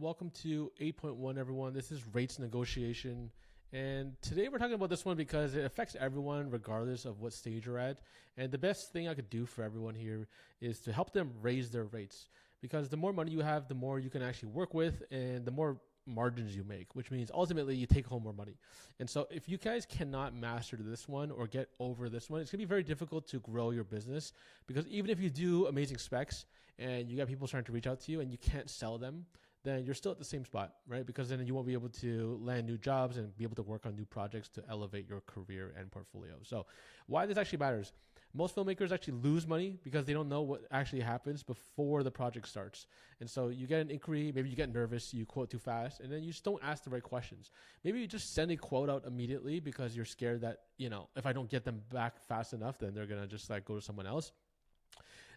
Welcome to 8.1, everyone. This is rates negotiation. And today we're talking about this one because it affects everyone regardless of what stage you're at. And the best thing I could do for everyone here is to help them raise their rates. Because the more money you have, the more you can actually work with and the more margins you make, which means ultimately you take home more money. And so if you guys cannot master this one or get over this one, it's going to be very difficult to grow your business because even if you do amazing specs and you got people starting to reach out to you and you can't sell them, then you're still at the same spot, right? Because then you won't be able to land new jobs and be able to work on new projects to elevate your career and portfolio. So why this actually matters. Most filmmakers actually lose money because they don't know what actually happens before the project starts. And so you get an inquiry, maybe you get nervous, you quote too fast, and then you just don't ask the right questions. Maybe you just send a quote out immediately because you're scared that, if I don't get them back fast enough, then they're going to just like go to someone else.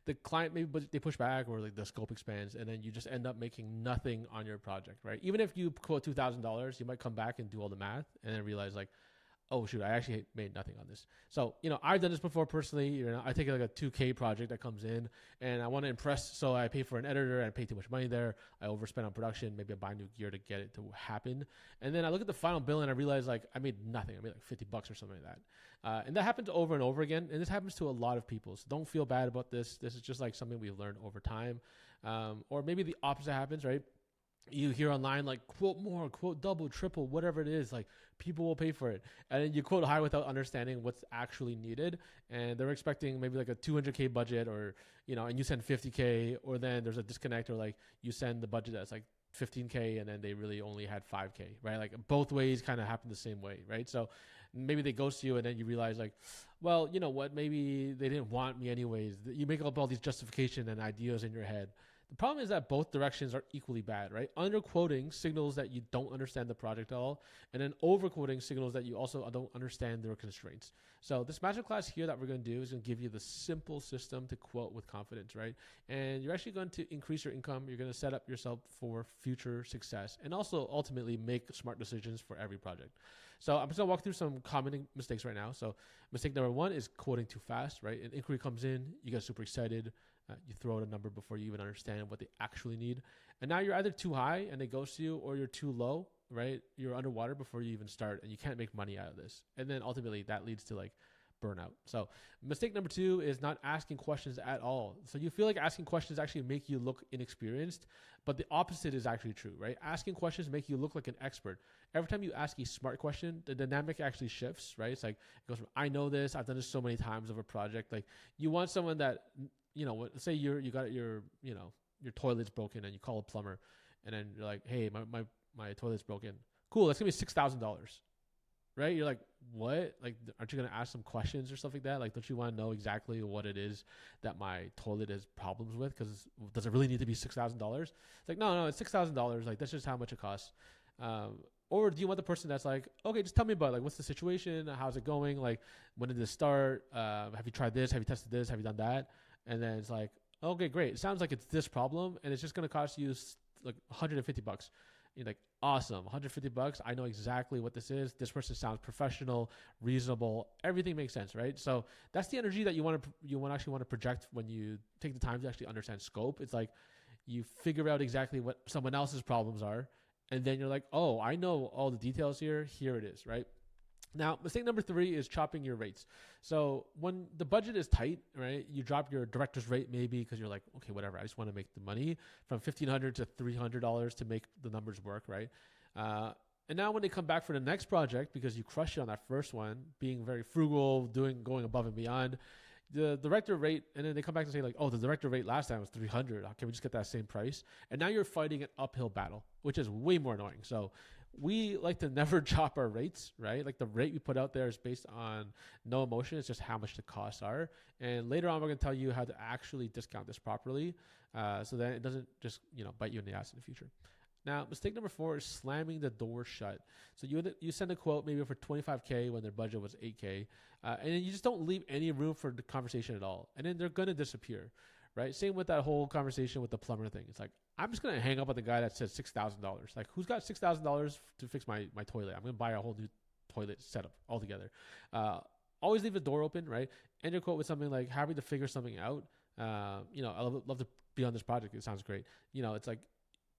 The client maybe they push back or like the scope expands and then you just end up making nothing on your project, right? Even if you quote $2,000, you might come back and do all the math and then realize like, oh shoot, I actually made nothing on this. So, I've done this before personally. I take like a 2K project that comes in and I want to impress. So I pay for an editor and I pay too much money there. I overspend on production. Maybe I buy new gear to get it to happen. And then I look at the final bill and I realize like I made nothing. I made like $50 or something like that. And that happens over and over again. And this happens to a lot of people. So don't feel bad about this. This is just like something we've learned over time. Or maybe the opposite happens, right? You hear online like quote more, quote double, triple, whatever it is, like people will pay for it. And then you quote high without understanding what's actually needed. And they're expecting maybe like a 200K budget or, and you send 50K, or then there's a disconnect, or like you send the budget that's like 15K and then they really only had 5K, right? Like both ways kind of happen the same way, right? So maybe they ghost you and then you realize like, well, you know what, maybe they didn't want me anyways. You make up all these justification and ideas in your head. The problem is that both directions are equally bad, right? Underquoting signals that you don't understand the project at all, and then overquoting signals that you also don't understand their constraints. So this masterclass here that we're going to do is going to give you the simple system to quote with confidence, right? And you're actually going to increase your income. You're going to set up yourself for future success and also ultimately make smart decisions for every project. So I'm just going to walk through some common mistakes right now. So mistake number one is quoting too fast, right? An inquiry comes in, you get super excited. You throw out a number before you even understand what they actually need. And now you're either too high and they ghost you, or you're too low, right? You're underwater before you even start and you can't make money out of this. And then ultimately that leads to like burnout. So mistake number two is not asking questions at all. So you feel like asking questions actually make you look inexperienced, but the opposite is actually true, right? Asking questions make you look like an expert. Every time you ask a smart question, the dynamic actually shifts, right? It's like, it goes from, I know this, I've done this so many times of a project. Like you want someone that, say you got your toilet's broken and you call a plumber and then you're like, hey, my toilet's broken. Cool. That's gonna be $6,000. Right? You're like, what? Like, aren't you going to ask some questions or stuff like that? Like, don't you want to know exactly what it is that my toilet has problems with? Because does it really need to be $6,000? It's like, no, it's $6,000. Like, that's just how much it costs. Or do you want the person that's like, okay, just tell me about like, what's the situation? How's it going? Like, when did this start? Have you tried this? Have you tested this? Have you done that? And then it's like, okay, great. It sounds like it's this problem and it's just going to cost you like $150. You're like, awesome, $150. I know exactly what this is. This person sounds professional, reasonable. Everything makes sense, right? So that's the energy that you actually want to project when you take the time to actually understand scope. It's like you figure out exactly what someone else's problems are, and then you're like, oh, I know all the details here. Here it is, right? Now, mistake number three is chopping your rates. So when the budget is tight, right, you drop your director's rate maybe because you're like, okay, whatever, I just want to make the money from $1,500 to $300 to make the numbers work, right? And now when they come back for the next project, because you crushed it on that first one, being very frugal, going above and beyond, the director rate, and then they come back and say like, oh, the director rate last time was $300. Can we just get that same price? And now you're fighting an uphill battle, which is way more annoying. So we like to never chop our rates, right? Like the rate we put out there is based on no emotion. It's just how much the costs are. And later on, we're going to tell you how to actually discount this properly so that it doesn't just, bite you in the ass in the future. Now, mistake number four is slamming the door shut. So you send a quote maybe for $25K when their budget was $8K, and then you just don't leave any room for the conversation at all. And then they're going to disappear, right? Same with that whole conversation with the plumber thing. It's like, I'm just going to hang up with the guy that said $6,000. Like, who's got $6,000 to fix my toilet? I'm going to buy a whole new toilet setup altogether. Always leave the door open, right? End your quote with something like, happy to figure something out. I love to be on this project. It sounds great. It's like,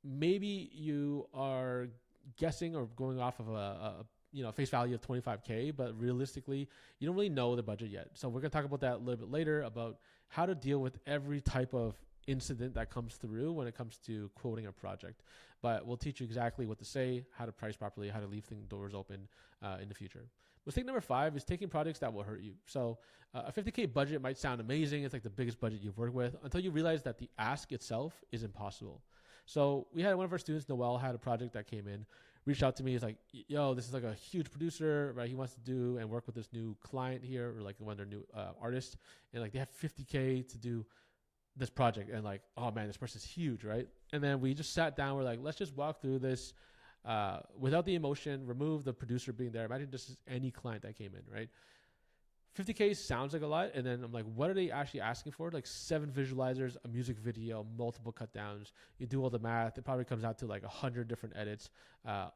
maybe you are guessing or going off of a face value of 25K, but realistically you don't really know the budget yet. So we're going to talk about that a little bit later, about how to deal with every type of incident that comes through when it comes to quoting a project. But we'll teach you exactly what to say, how to price properly, how to leave things doors open in the future. Mistake number 5 is taking projects that will hurt you. So a 50K budget might sound amazing. It's like the biggest budget you've worked with, until you realize that the ask itself is impossible. So we had one of our students, Noel, had a project that came in, reached out to me. He's like, yo, this is like a huge producer, right? He wants to do and work with this new client here, or like one of their new artists. And like they have 50K to do this project. And like, oh man, this person's huge, right? And then we just sat down. We're like, let's just walk through this without the emotion, remove the producer being there. Imagine this is any client that came in, right? 50K sounds like a lot. And then I'm like, what are they actually asking for? Like 7 visualizers, a music video, multiple cut downs. You do all the math. It probably comes out to like 100 different edits,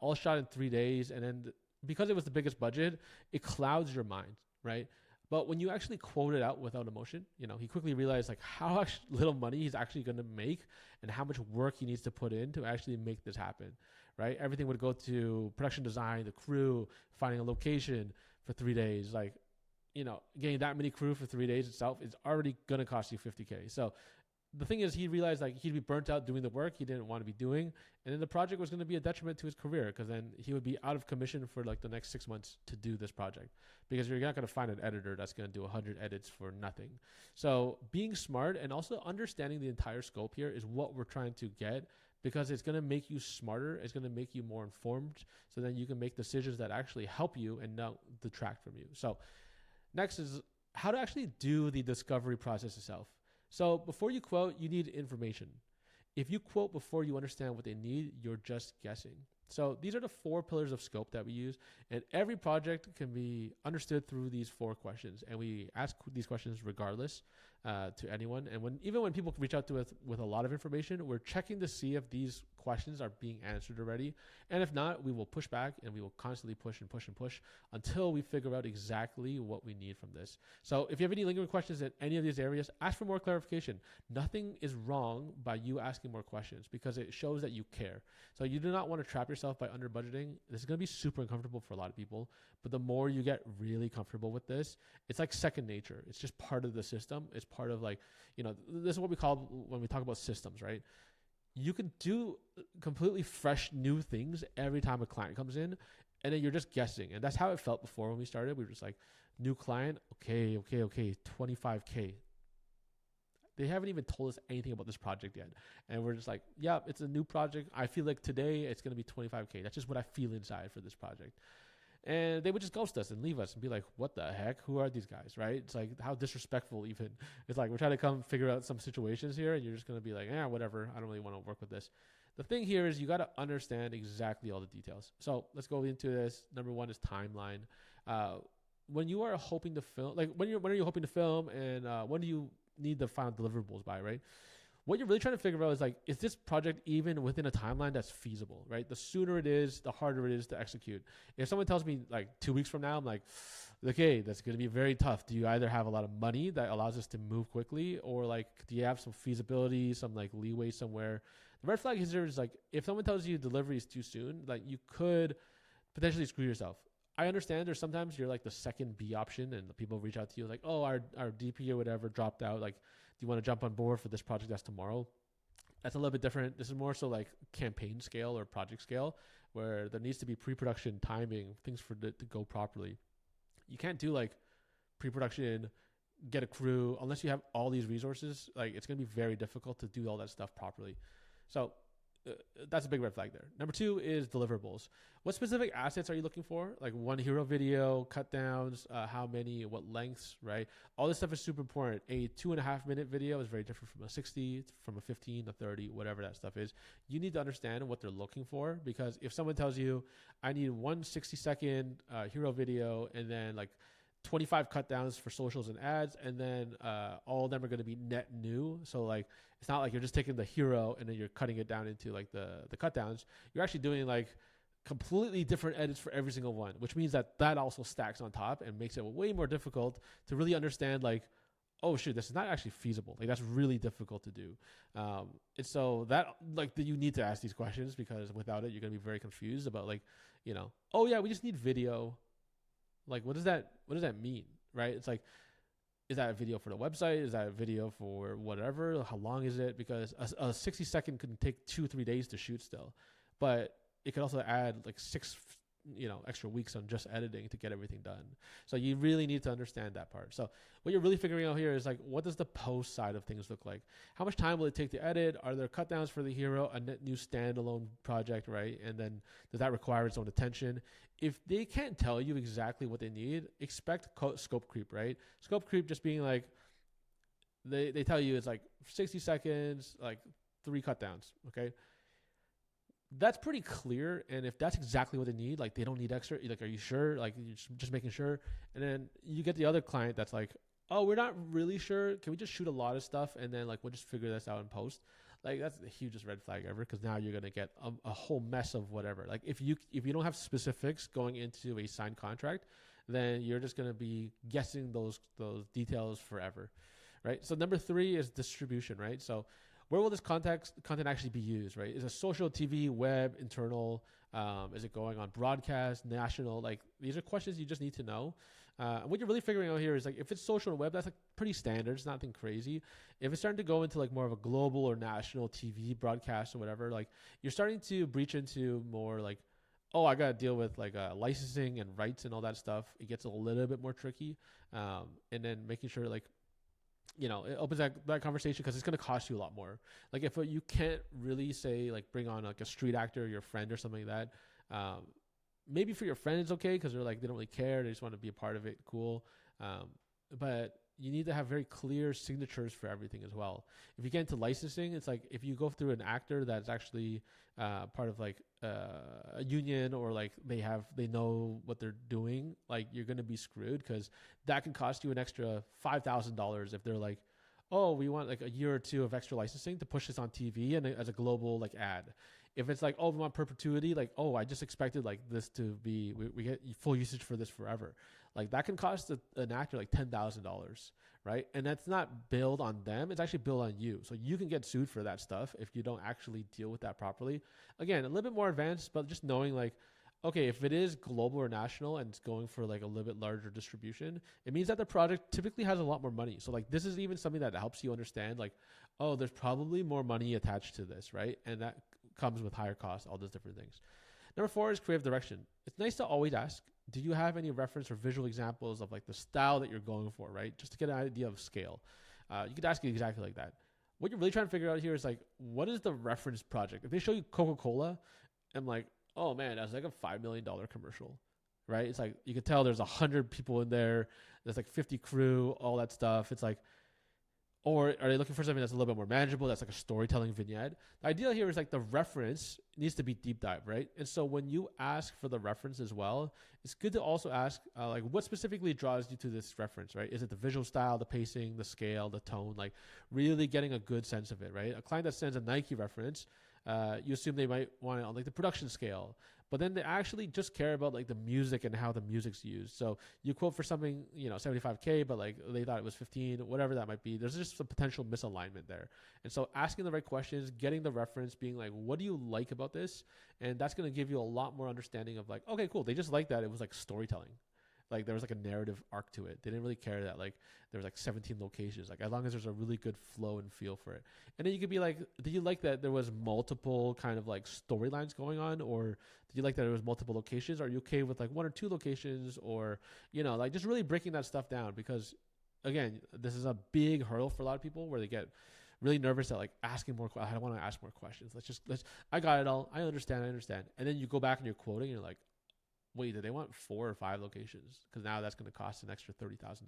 all shot in 3 days. And then because it was the biggest budget, it clouds your mind, right? But when you actually quote it out without emotion, he quickly realized like how little money he's actually going to make and how much work he needs to put in to actually make this happen, right? Everything would go to production design, the crew, finding a location for 3 days. Like, getting that many crew for 3 days itself is already going to cost you 50K. So the thing is, he realized like he'd be burnt out doing the work he didn't want to be doing. And then the project was going to be a detriment to his career, because then he would be out of commission for like the next 6 months to do this project, because you're not going to find an editor that's going to do 100 edits for nothing. So being smart and also understanding the entire scope here is what we're trying to get, because it's going to make you smarter. It's going to make you more informed, so then you can make decisions that actually help you and not detract from you. So next is how to actually do the discovery process itself. So before you quote, you need information. If you quote before you understand what they need, you're just guessing. So these are the 4 pillars of scope that we use, and every project can be understood through these 4 questions. And we ask these questions regardless to anyone. And even when people reach out to us with a lot of information, we're checking to see if these questions are being answered already. And if not, we will push back, and we will constantly push and push and push until we figure out exactly what we need from this. So if you have any lingering questions in any of these areas, ask for more clarification. Nothing is wrong by you asking more questions, because it shows that you care. So you do not want to trap yourself by under budgeting. This is going to be super uncomfortable for a lot of people, but the more you get really comfortable with this, it's like second nature. It's just part of the system. It's part of like, this is what we call when we talk about systems, right? You can do completely fresh new things every time a client comes in, and then you're just guessing. And that's how it felt before when we started. We were just like, new client, okay, 25K. They haven't even told us anything about this project yet. And we're just like, yeah, it's a new project. I feel like today it's going to be 25K. That's just what I feel inside for this project. And they would just ghost us and leave us and be like, what the heck? Who are these guys, right? It's like, how disrespectful even. It's like, we're trying to come figure out some situations here, and you're just going to be like, whatever. I don't really want to work with this. The thing here is you got to understand exactly all the details. So let's go into this. Number 1 is timeline. When you are hoping to film, like when are you hoping to film, and when do you need the final deliverables by, right? What you're really trying to figure out is like, is this project even within a timeline that's feasible, right? The sooner it is, the harder it is to execute. If someone tells me like 2 weeks from now, I'm like, okay, that's going to be very tough. Do you either have a lot of money that allows us to move quickly, or like, do you have some feasibility, some like leeway somewhere? The red flag here is like, if someone tells you delivery is too soon, like you could potentially screw yourself. I understand there's sometimes you're like the second B option, and the people reach out to you like, oh, our DP or whatever dropped out. Like, do you want to jump on board for this project that's tomorrow? That's a little bit different. This is more so like campaign scale or project scale, where there needs to be pre-production timing, things for it to go properly. You can't do like pre-production, get a crew, unless you have all these resources. Like, it's going to be very difficult to do all that stuff properly. So that's a big red flag there. Number 2 is deliverables. What specific assets are you looking for? Like one hero video, cut downs, how many, what lengths, right? All this stuff is super important. A 2.5 minute video is very different from a 60, from a 15, a 30, whatever that stuff is. You need to understand what they're looking for, because if someone tells you, I need one 60-second hero video, and then like 25 cut downs for socials and ads, and then all of them are going to be net new. So like, it's not like you're just taking the hero and then you're cutting it down into like the cut downs. You're actually doing like completely different edits for every single one, which means that also stacks on top and makes it way more difficult to really understand like, oh shoot, this is not actually feasible. Like that's really difficult to do. And so that like you need to ask these questions, because without it, you're gonna be very confused about like, oh yeah, we just need video. Like what does that mean? Right? It's like, is that a video for the website? Is that a video for whatever? How long is it? Because a 60-second can take 2-3 days to shoot still, but it could also add like six extra weeks on just editing to get everything done. So you really need to understand that part. So what you're really figuring out here is like, what does the post side of things look like? How much time will it take to edit? Are there cut downs for the hero, a new standalone project, right? And then does that require its own attention? If they can't tell you exactly what they need, expect scope creep, right? Scope creep just being like, they tell you it's like 60 seconds, like 3 cut downs, okay? That's pretty clear. And if that's exactly what they need, like they don't need extra, like, are you sure? Like you're just making sure. And then you get the other client that's like, oh, we're not really sure. Can we just shoot a lot of stuff? And then like, we'll just figure this out in post. Like that's the hugest red flag ever. Cause now you're going to get a whole mess of whatever. Like if you don't have specifics going into a signed contract, then you're just going to be guessing those details forever. Right. So number 3 is distribution, right? So where will this content actually be used, right? Is it social, TV, web, internal? Is it going on broadcast, national? Like these are questions you just need to know. What you're really figuring out here is like, if it's social and web, that's like pretty standard. It's nothing crazy. If it's starting to go into like more of a global or national TV broadcast or whatever, like you're starting to breach into more like, oh, I got to deal with like licensing and rights and all that stuff. It gets a little bit more tricky. And then making sure like, it opens that conversation, because it's going to cost you a lot more. Like if you can't really say like bring on like a street actor, your friend or something like that, maybe for your friend it's okay, because they're like, they don't really care, they just want to be a part of it, cool. But you need to have very clear signatures for everything as well. If you get into licensing, it's like if you go through an actor that's actually part of like a union, or like they know what they're doing, like you're going to be screwed, because that can cost you an extra $5,000 if they're like, oh, we want like a year or 2 of extra licensing to push this on TV and as a global like ad. If it's like, oh, we want perpetuity, like, oh, I just expected like this to be, we get full usage for this forever. Like that can cost an actor like $10,000, right? And that's not billed on them. It's actually billed on you. So you can get sued for that stuff if you don't actually deal with that properly. Again, a little bit more advanced, but just knowing like, okay, if it is global or national and it's going for like a little bit larger distribution, it means that the project typically has a lot more money. So like this is even something that helps you understand like, oh, there's probably more money attached to this, right? And that comes with higher costs, all those different things. Number 4 is creative direction. It's nice to always ask, do you have any reference or visual examples of like the style that you're going for, right? Just to get an idea of scale. You could ask it exactly like that. What you're really trying to figure out here is like, what is the reference project? If they show you Coca-Cola, I'm like, oh man, that's like a $5 million commercial, right? It's like, you could tell there's 100 people in there. There's like 50 crew, all that stuff. It's like, or are they looking for something that's a little bit more manageable, that's like a storytelling vignette? The idea here is like the reference needs to be deep dive, right? And so when you ask for the reference as well, it's good to also ask like what specifically draws you to this reference, right? Is it the visual style, the pacing, the scale, the tone, like really getting a good sense of it, right? A client that sends a Nike reference, you assume they might want it on like the production scale, but then they actually just care about like the music and how the music's used. So you quote for something, $75K, but like they thought it was 15, whatever that might be. There's just some potential misalignment there. And so asking the right questions, getting the reference, being like, what do you like about this? And that's going to give you a lot more understanding of like, okay, cool. They just like that. It was like storytelling. Like there was like a narrative arc to it. They didn't really care that like there was like 17 locations. Like as long as there's a really good flow and feel for it. And then you could be like, did you like that there was multiple kind of like storylines going on, or did you like that there was multiple locations? Are you okay with like 1 or 2 locations, or like just really breaking that stuff down? Because again, this is a big hurdle for a lot of people where they get really nervous at like asking more. I don't want to ask more questions. I got it all. I understand. And then you go back and you're quoting and you're like, wait, did they want 4 or 5 locations? Because now that's going to cost an extra $30,000.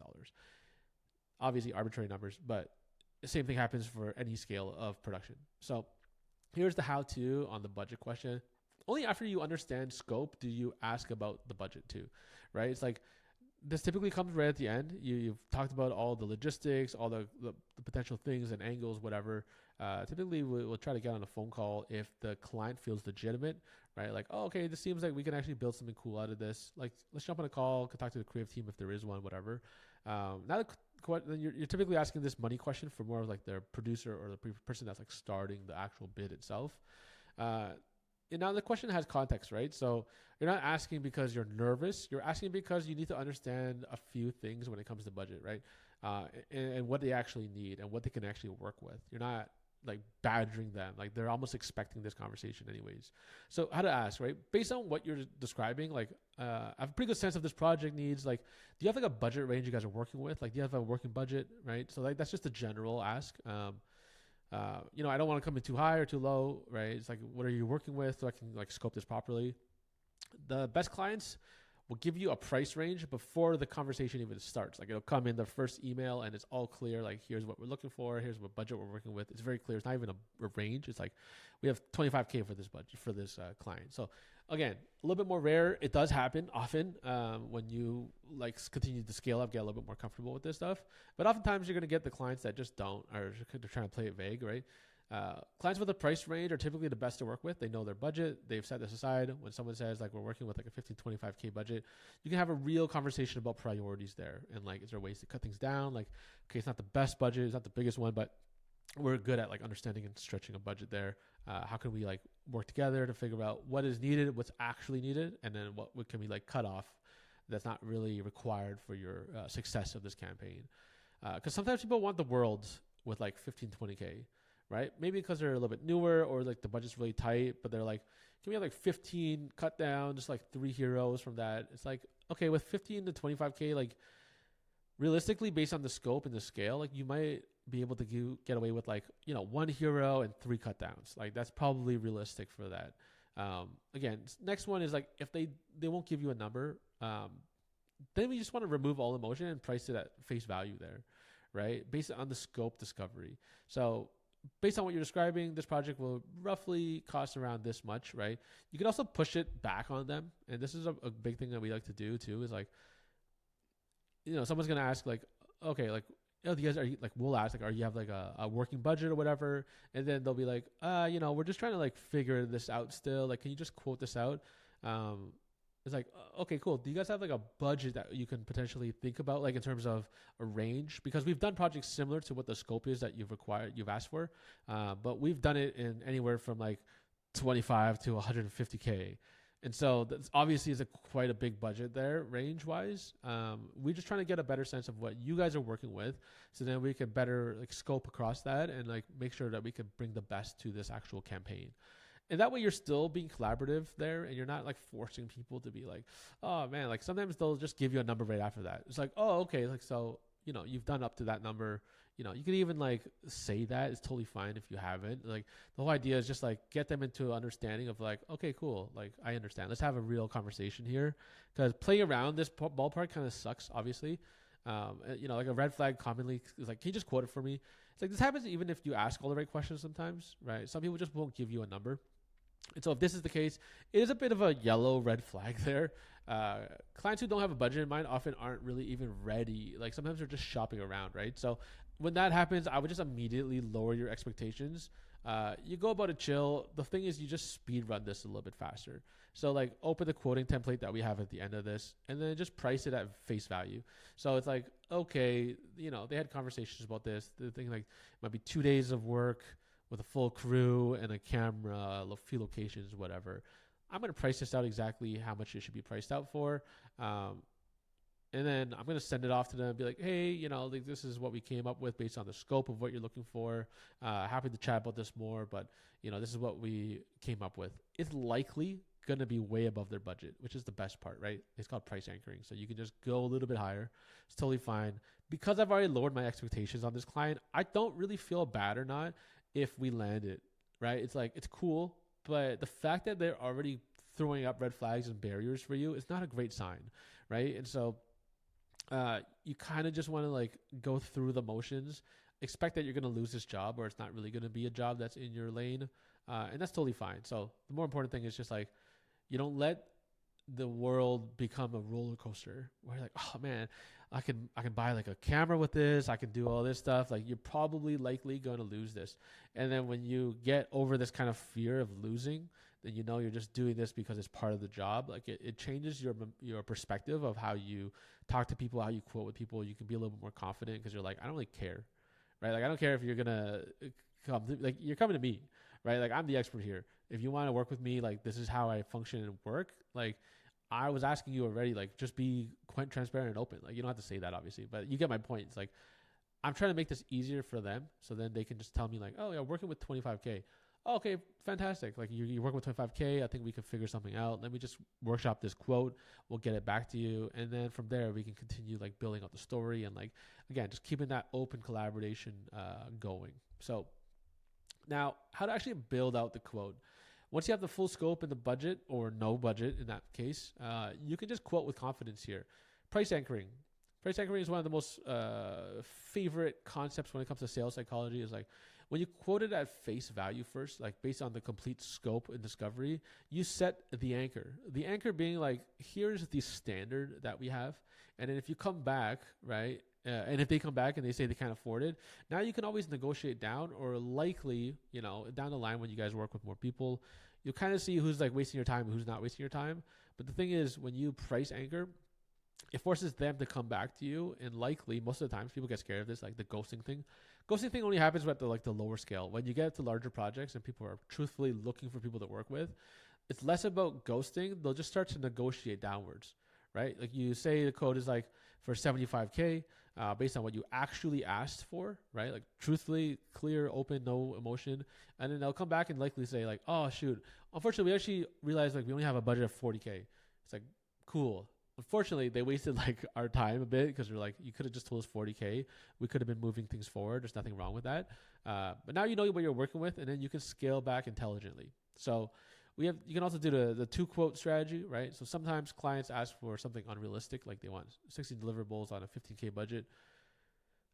Obviously arbitrary numbers, but the same thing happens for any scale of production. So here's the how-to on the budget question. Only after you understand scope do you ask about the budget too, right? It's like this typically comes right at the end. You've talked about all the logistics, all the potential things and angles, whatever. Typically, we'll try to get on a phone call if the client feels legitimate, right? Like, oh, okay, this seems like we can actually build something cool out of this. Like, let's jump on a call, talk to the creative team if there is one, whatever. Now then you're typically asking this money question for more of like the producer or the person that's like starting the actual bid itself. And now the question has context, right? So you're not asking because you're nervous. You're asking because you need to understand a few things when it comes to budget, right? And what they actually need and what they can actually work with. You're not like badgering them. Like they're almost expecting this conversation anyways. So how to ask, right? Based on what you're describing, like I have a pretty good sense of this project needs. Like, do you have like a budget range you guys are working with? Like, do you have a working budget, right? So like that's just a general ask. I don't want to come in too high or too low, right? It's like, what are you working with so I can like scope this properly? The best clients will give you a price range before the conversation even starts. Like it'll come in the first email and it's all clear. Like here's what we're looking for. Here's what budget we're working with. It's very clear. It's not even a range. It's like we have 25K for this budget for this client. So again, a little bit more rare. It does happen often when you like continue to scale up, get a little bit more comfortable with this stuff. But oftentimes you're going to get the clients that just don't, or they're trying to play it vague, right? Clients with a price range are typically the best to work with. They know their budget. They've set this aside. When someone says like we're working with like a 15, 25K budget, you can have a real conversation about priorities there. And like, is there ways to cut things down? Like, okay, it's not the best budget. It's not the biggest one, but we're good at like understanding and stretching a budget there. How can we like work together to figure out what is needed, what's actually needed, and then what can we like cut off that's not really required for your success of this campaign. Because sometimes people want the world with like 15, 20K. Right? Maybe because they're a little bit newer or like the budget's really tight, but they're like, can we have like 15 cut down, just like 3 heroes from that? It's like, okay, with 15 to 25K, like realistically based on the scope and the scale, like you might be able to get away with like, 1 hero and 3 cut downs. Like that's probably realistic for that. Again, next one is like, if they won't give you a number, then we just want to remove all emotion and price it at face value there, right? Based on the scope discovery. So based on what you're describing, this project will roughly cost around this much, right? You can also push it back on them. And this is a big thing that we like to do too, is like, someone's going to ask like, okay, like, do you guys we'll ask like, are you have like a working budget or whatever? And then they'll be like, we're just trying to like figure this out still. Like, can you just quote this out? It's like, okay, cool. Do you guys have like a budget that you can potentially think about, like in terms of a range? Because we've done projects similar to what the scope is that you've asked for, but we've done it in anywhere from like 25 to 150K. And so that's obviously is quite a big budget there range wise. We're just trying to get a better sense of what you guys are working with, so then we can better like scope across that and like make sure that we can bring the best to this actual campaign. And that way you're still being collaborative there, and you're not like forcing people to be like, oh man, like sometimes they'll just give you a number right after that. It's like, oh, okay. Like, so, you've done up to that number, you can even like say that. It's totally fine if you haven't. Like the whole idea is just like get them into understanding of like, okay, cool. Like I understand. Let's have a real conversation here, because playing around this ballpark kind of sucks, obviously. Like a red flag commonly is like, can you just quote it for me? It's like this happens even if you ask all the right questions sometimes, right? Some people just won't give you a number. And so if this is the case, it is a bit of a yellow red flag there. Clients who don't have a budget in mind often aren't really even ready. Like sometimes they're just shopping around, right? So when that happens, I would just immediately lower your expectations. You go about it chill. The thing is, you just speed run this a little bit faster. So like open the quoting template that we have at the end of this, and then just price it at face value. So it's like, okay, they had conversations about this. The thing like it might be 2 days of work with a full crew and a camera, a few locations, whatever. I'm going to price this out exactly how much it should be priced out for. And then I'm going to send it off to them and be like, hey, like this is what we came up with based on the scope of what you're looking for. Happy to chat about this more, but this is what we came up with. It's likely going to be way above their budget, which is the best part, right? It's called price anchoring. So you can just go a little bit higher. It's totally fine. Because I've already lowered my expectations on this client, I don't really feel bad or not if we land it, right? It's like, it's cool, but the fact that they're already throwing up red flags and barriers for you is not a great sign, right? And so you kind of just want to like go through the motions, expect that you're going to lose this job, or it's not really going to be a job that's in your lane, and that's totally fine. So the more important thing is just like, you don't let the world become a roller coaster where you're like, oh man, I can buy like a camera with this. I can do all this stuff. Like you're probably likely going to lose this. And then when you get over this kind of fear of losing, and you're just doing this because it's part of the job, like it changes your perspective of how you talk to people, how you quote with people. You can be a little bit more confident because you're like, I don't really care, right? Like I don't care if you're gonna come, like you're coming to me, right? Like I'm the expert here. If you want to work with me, like this is how I function and work. Like I was asking you already, like just be quite transparent and open. Like you don't have to say that obviously, but you get my point. It's like I'm trying to make this easier for them, so then they can just tell me like, oh yeah, working with 25K. Oh, okay, fantastic. Like you're working with 25K. I think we can figure something out. Let me just workshop this quote. We'll get it back to you, and then from there we can continue like building out the story and like again just keeping that open collaboration going. So now, how to actually build out the quote. Once you have the full scope and the budget, or no budget in that case, you can just quote with confidence here. Price anchoring. Price anchoring is one of the most favorite concepts when it comes to sales psychology. Is like when you quote it at face value first, like based on the complete scope and discovery, you set the anchor. The anchor being like, here's the standard that we have. And then if you come back, right, and if they come back and they say they can't afford it, now you can always negotiate down, or likely, down the line when you guys work with more people, you'll kind of see who's like wasting your time and who's not wasting your time. But the thing is, when you price anchor, it forces them to come back to you, and likely most of the times people get scared of this, like the ghosting thing. Ghosting thing only happens at the lower scale. When you get to larger projects and people are truthfully looking for people to work with, it's less about ghosting. They'll just start to negotiate downwards, right? Like you say the code is like for 75K, based on what you actually asked for, right? Like truthfully, clear, open, no emotion. And then they'll come back and likely say like, oh shoot, unfortunately we actually realized like we only have a budget of 40K. It's like, cool. Unfortunately, they wasted like our time a bit because we're like, you could have just told us 40K. We could have been moving things forward. There's nothing wrong with that. But now you know what you're working with, and then you can scale back intelligently. So you can also do the 2-quote strategy, right? So sometimes clients ask for something unrealistic, like they want 16 deliverables on a 15K budget.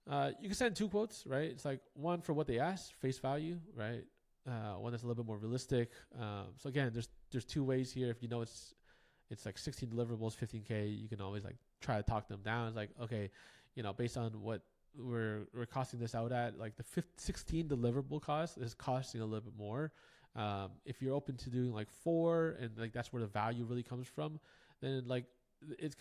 You can send 2 quotes, right? It's like one for what they asked, face value, right? One that's a little bit more realistic. So again, there's 2 ways here. If you know it's like 16 deliverables, 15K, you can always like try to talk them down. It's like, okay, based on what we're costing this out at, like the 16 deliverable cost is costing a little bit more. If you're open to doing like 4, and like that's where the value really comes from, then like it's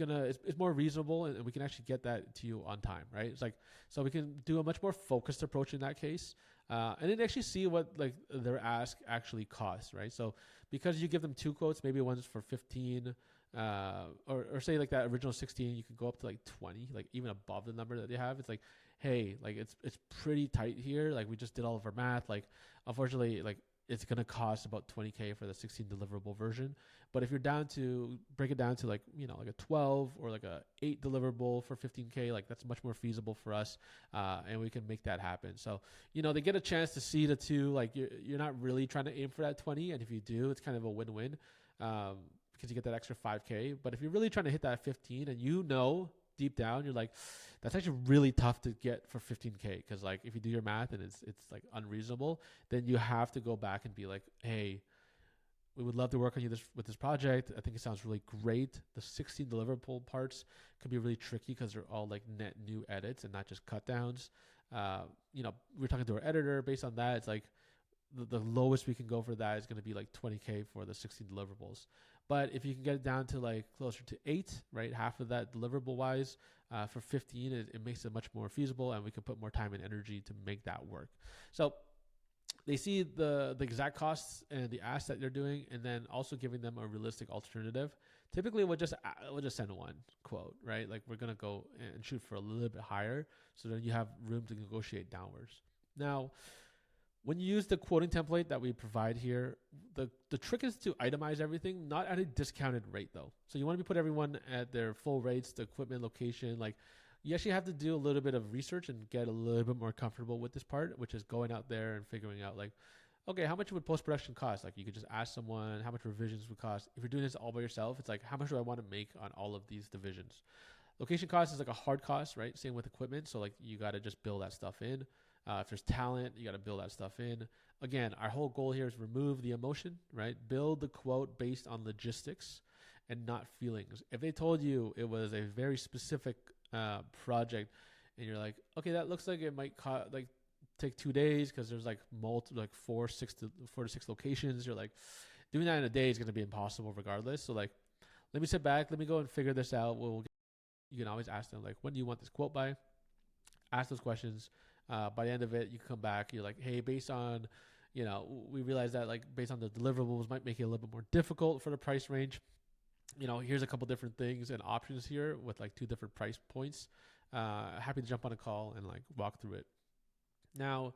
more reasonable, and we can actually get that to you on time, right? It's like, so we can do a much more focused approach in that case, and then actually see what like their ask actually costs, right? So because you give them 2 quotes, maybe one's for 15, or say like that original 16, you can go up to like 20, like even above the number that they have. It's like, hey, like it's pretty tight here. Like we just did all of our math. Like unfortunately, like it's going to cost about 20K for the 16 deliverable version. But if you're down to break it down to like, like a 12 or like a 8 deliverable for 15K, like that's much more feasible for us. And we can make that happen. So, they get a chance to see the 2, like you're not really trying to aim for that 20. And if you do, it's kind of a win-win, because you get that extra 5K. But if you're really trying to hit that 15, and deep down, you're like, that's actually really tough to get for 15K. Because like if you do your math and it's like unreasonable, then you have to go back and be like, hey, we would love to work on you with this project. I think it sounds really great. The 16 deliverable parts can be really tricky because they're all like net new edits and not just cut downs. We're talking to our editor. Based on that, it's like the lowest we can go for that is going to be like 20K for the 16 deliverables. But if you can get it down to like closer to 8, right, half of that deliverable wise, for 15, it makes it much more feasible, and we can put more time and energy to make that work. So they see the exact costs and the ask that they're doing, and then also giving them a realistic alternative. Typically, we'll just send 1 quote, right? Like we're gonna go and shoot for a little bit higher, so then you have room to negotiate downwards. Now, when you use the quoting template that we provide here, the trick is to itemize everything, not at a discounted rate though. So you want to put everyone at their full rates, the equipment, location. Like you actually have to do a little bit of research and get a little bit more comfortable with this part, which is going out there and figuring out like, okay, how much would post-production cost? Like you could just ask someone how much revisions would cost. If you're doing this all by yourself, it's like, how much do I want to make on all of these divisions? Location cost is like a hard cost, right? Same with equipment. So like you got to just build that stuff in. If there's talent, you got to build that stuff in. Again, our whole goal here is remove the emotion, right? Build the quote based on logistics and not feelings. If they told you it was a very specific project, and you're like, okay, that looks like it might take 2 days because there's like 4 to 6 locations. You're like, doing that in a day is going to be impossible regardless. So like, let me sit back, let me go and figure this out. You can always ask them like, when do you want this quote by? Ask those questions. By the end of it, you can come back. You're like, hey, based on, we realize that like based on the deliverables might make it a little bit more difficult for the price range. Here's a couple different things and options here with like 2 different price points. Happy to jump on a call and like walk through it. Now,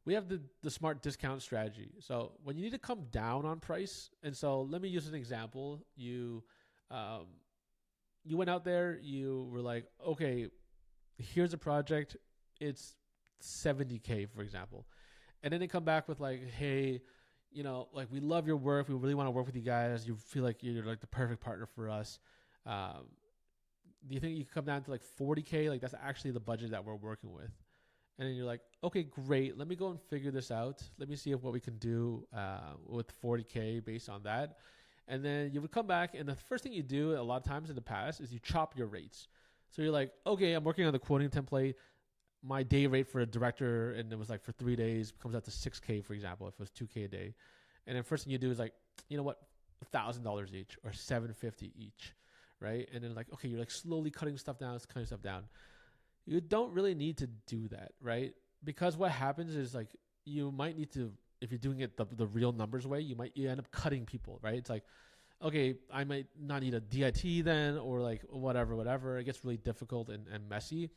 we have the smart discount strategy. So when you need to come down on price, and so let me use an example. You went out there, you were like, okay, here's a project. It's $70K, for example. And then they come back with like, hey, like we love your work. We really want to work with you guys. You feel like you're like the perfect partner for us. Do you think you can come down to like $40K? Like that's actually the budget that we're working with. And then you're like, okay, great. Let me go and figure this out. Let me see what we can do with $40K based on that. And then you would come back, and the first thing you do a lot of times in the past is you chop your rates. So you're like, okay, I'm working on the quoting template. My day rate for a director, and it was like for 3 days, comes out to $6K, for example, if it was $2K a day. And then first thing you do is like, you know what, $1,000 each or $750 each, right? And then like, okay, you're like slowly cutting stuff down. You don't really need to do that, right? Because what happens is like, you might need to, if you're doing it the real numbers way, you end up cutting people, right? It's like, okay, I might not need a DIT then, or like whatever. It gets really difficult and messy.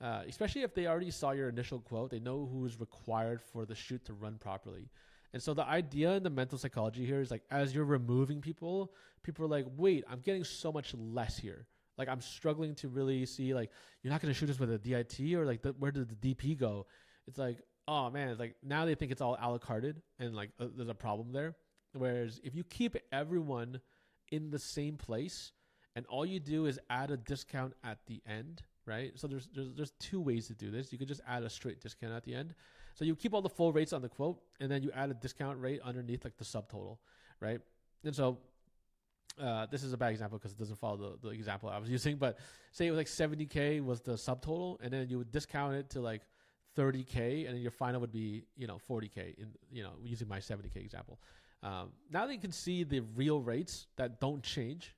Especially if they already saw your initial quote, they know who is required for the shoot to run properly. And so the idea in the mental psychology here is like, as you're removing people are like, wait, I'm getting so much less here. Like I'm struggling to really see like, you're not going to shoot us with a DIT, or like where did the DP go? It's like, oh man, it's like now they think it's all a la carted and like there's a problem there. Whereas if you keep everyone in the same place and all you do is add a discount at the end, right? So there's 2 ways to do this. You could just add a straight discount at the end. So you keep all the full rates on the quote, and then you add a discount rate underneath like the subtotal, right? And so this is a bad example because it doesn't follow the example I was using, but say it was like $70K was the subtotal, and then you would discount it to like $30K, and then your final would be, $40K in, using my $70K example. Now that you can see the real rates that don't change,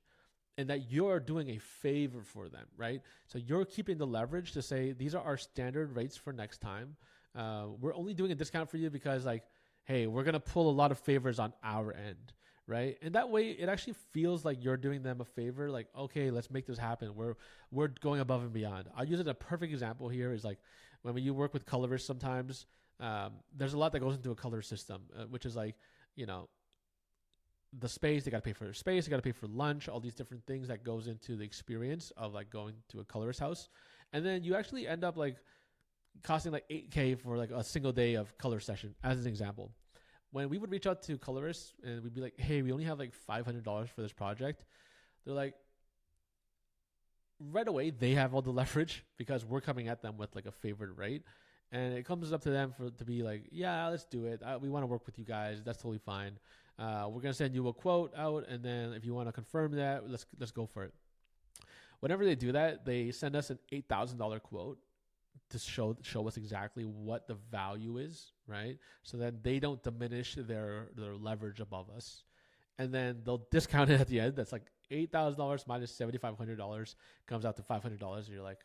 and that you're doing a favor for them, right? So you're keeping the leverage to say, these are our standard rates for next time. We're only doing a discount for you because like, hey, we're going to pull a lot of favors on our end, right? And that way it actually feels like you're doing them a favor. Like, okay, let's make this happen. We're going above and beyond. I'll use it. A perfect example here is like when you work with colorists sometimes, there's a lot that goes into a color system, which is like, the space, they got to pay for their space, they got to pay for lunch, all these different things that goes into the experience of like going to a colorist house. And then you actually end up like costing like $8K for like a single day of color session, as an example. When we would reach out to colorists and we'd be like, hey, we only have like $500 for this project, they're like, right away, they have all the leverage because we're coming at them with like a favored rate. And it comes up to them to be like, yeah, let's do it. We want to work with you guys. That's totally fine. We're going to send you a quote out, and then if you want to confirm that, let's go for it. Whenever they do that, they send us an $8,000 quote to show us exactly what the value is, right? So that they don't diminish their leverage above us. And then they'll discount it at the end. That's like $8,000 minus $7,500 comes out to $500. And you're like,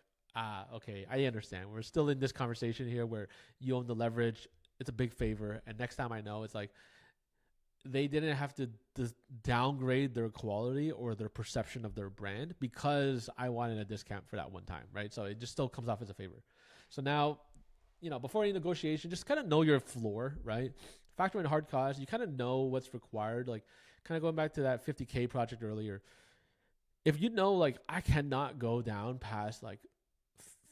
okay, I understand. We're still in this conversation here where you own the leverage. It's a big favor. And next time I know, it's like, they didn't have to downgrade their quality or their perception of their brand because I wanted a discount for that one time, right? So it just still comes off as a favor. So now, before any negotiation, just kind of know your floor, right? Factor in hard costs. You kind of know what's required. Like kind of going back to that 50K project earlier. If you know, like I cannot go down past like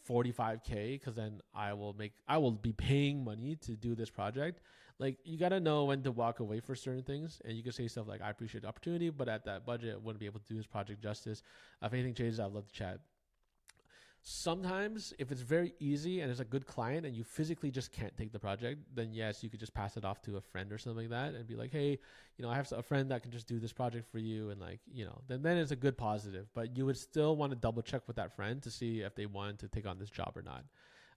45K because then I will be paying money to do this project. Like you got to know when to walk away for certain things, and you can say stuff like, I appreciate the opportunity, but at that budget, I wouldn't be able to do this project justice. If anything changes, I'd love to chat. Sometimes if it's very easy and it's a good client and you physically just can't take the project, then yes, you could just pass it off to a friend or something like that and be like, hey, I have a friend that can just do this project for you. And like, then it's a good positive, but you would still want to double check with that friend to see if they wanted to take on this job or not.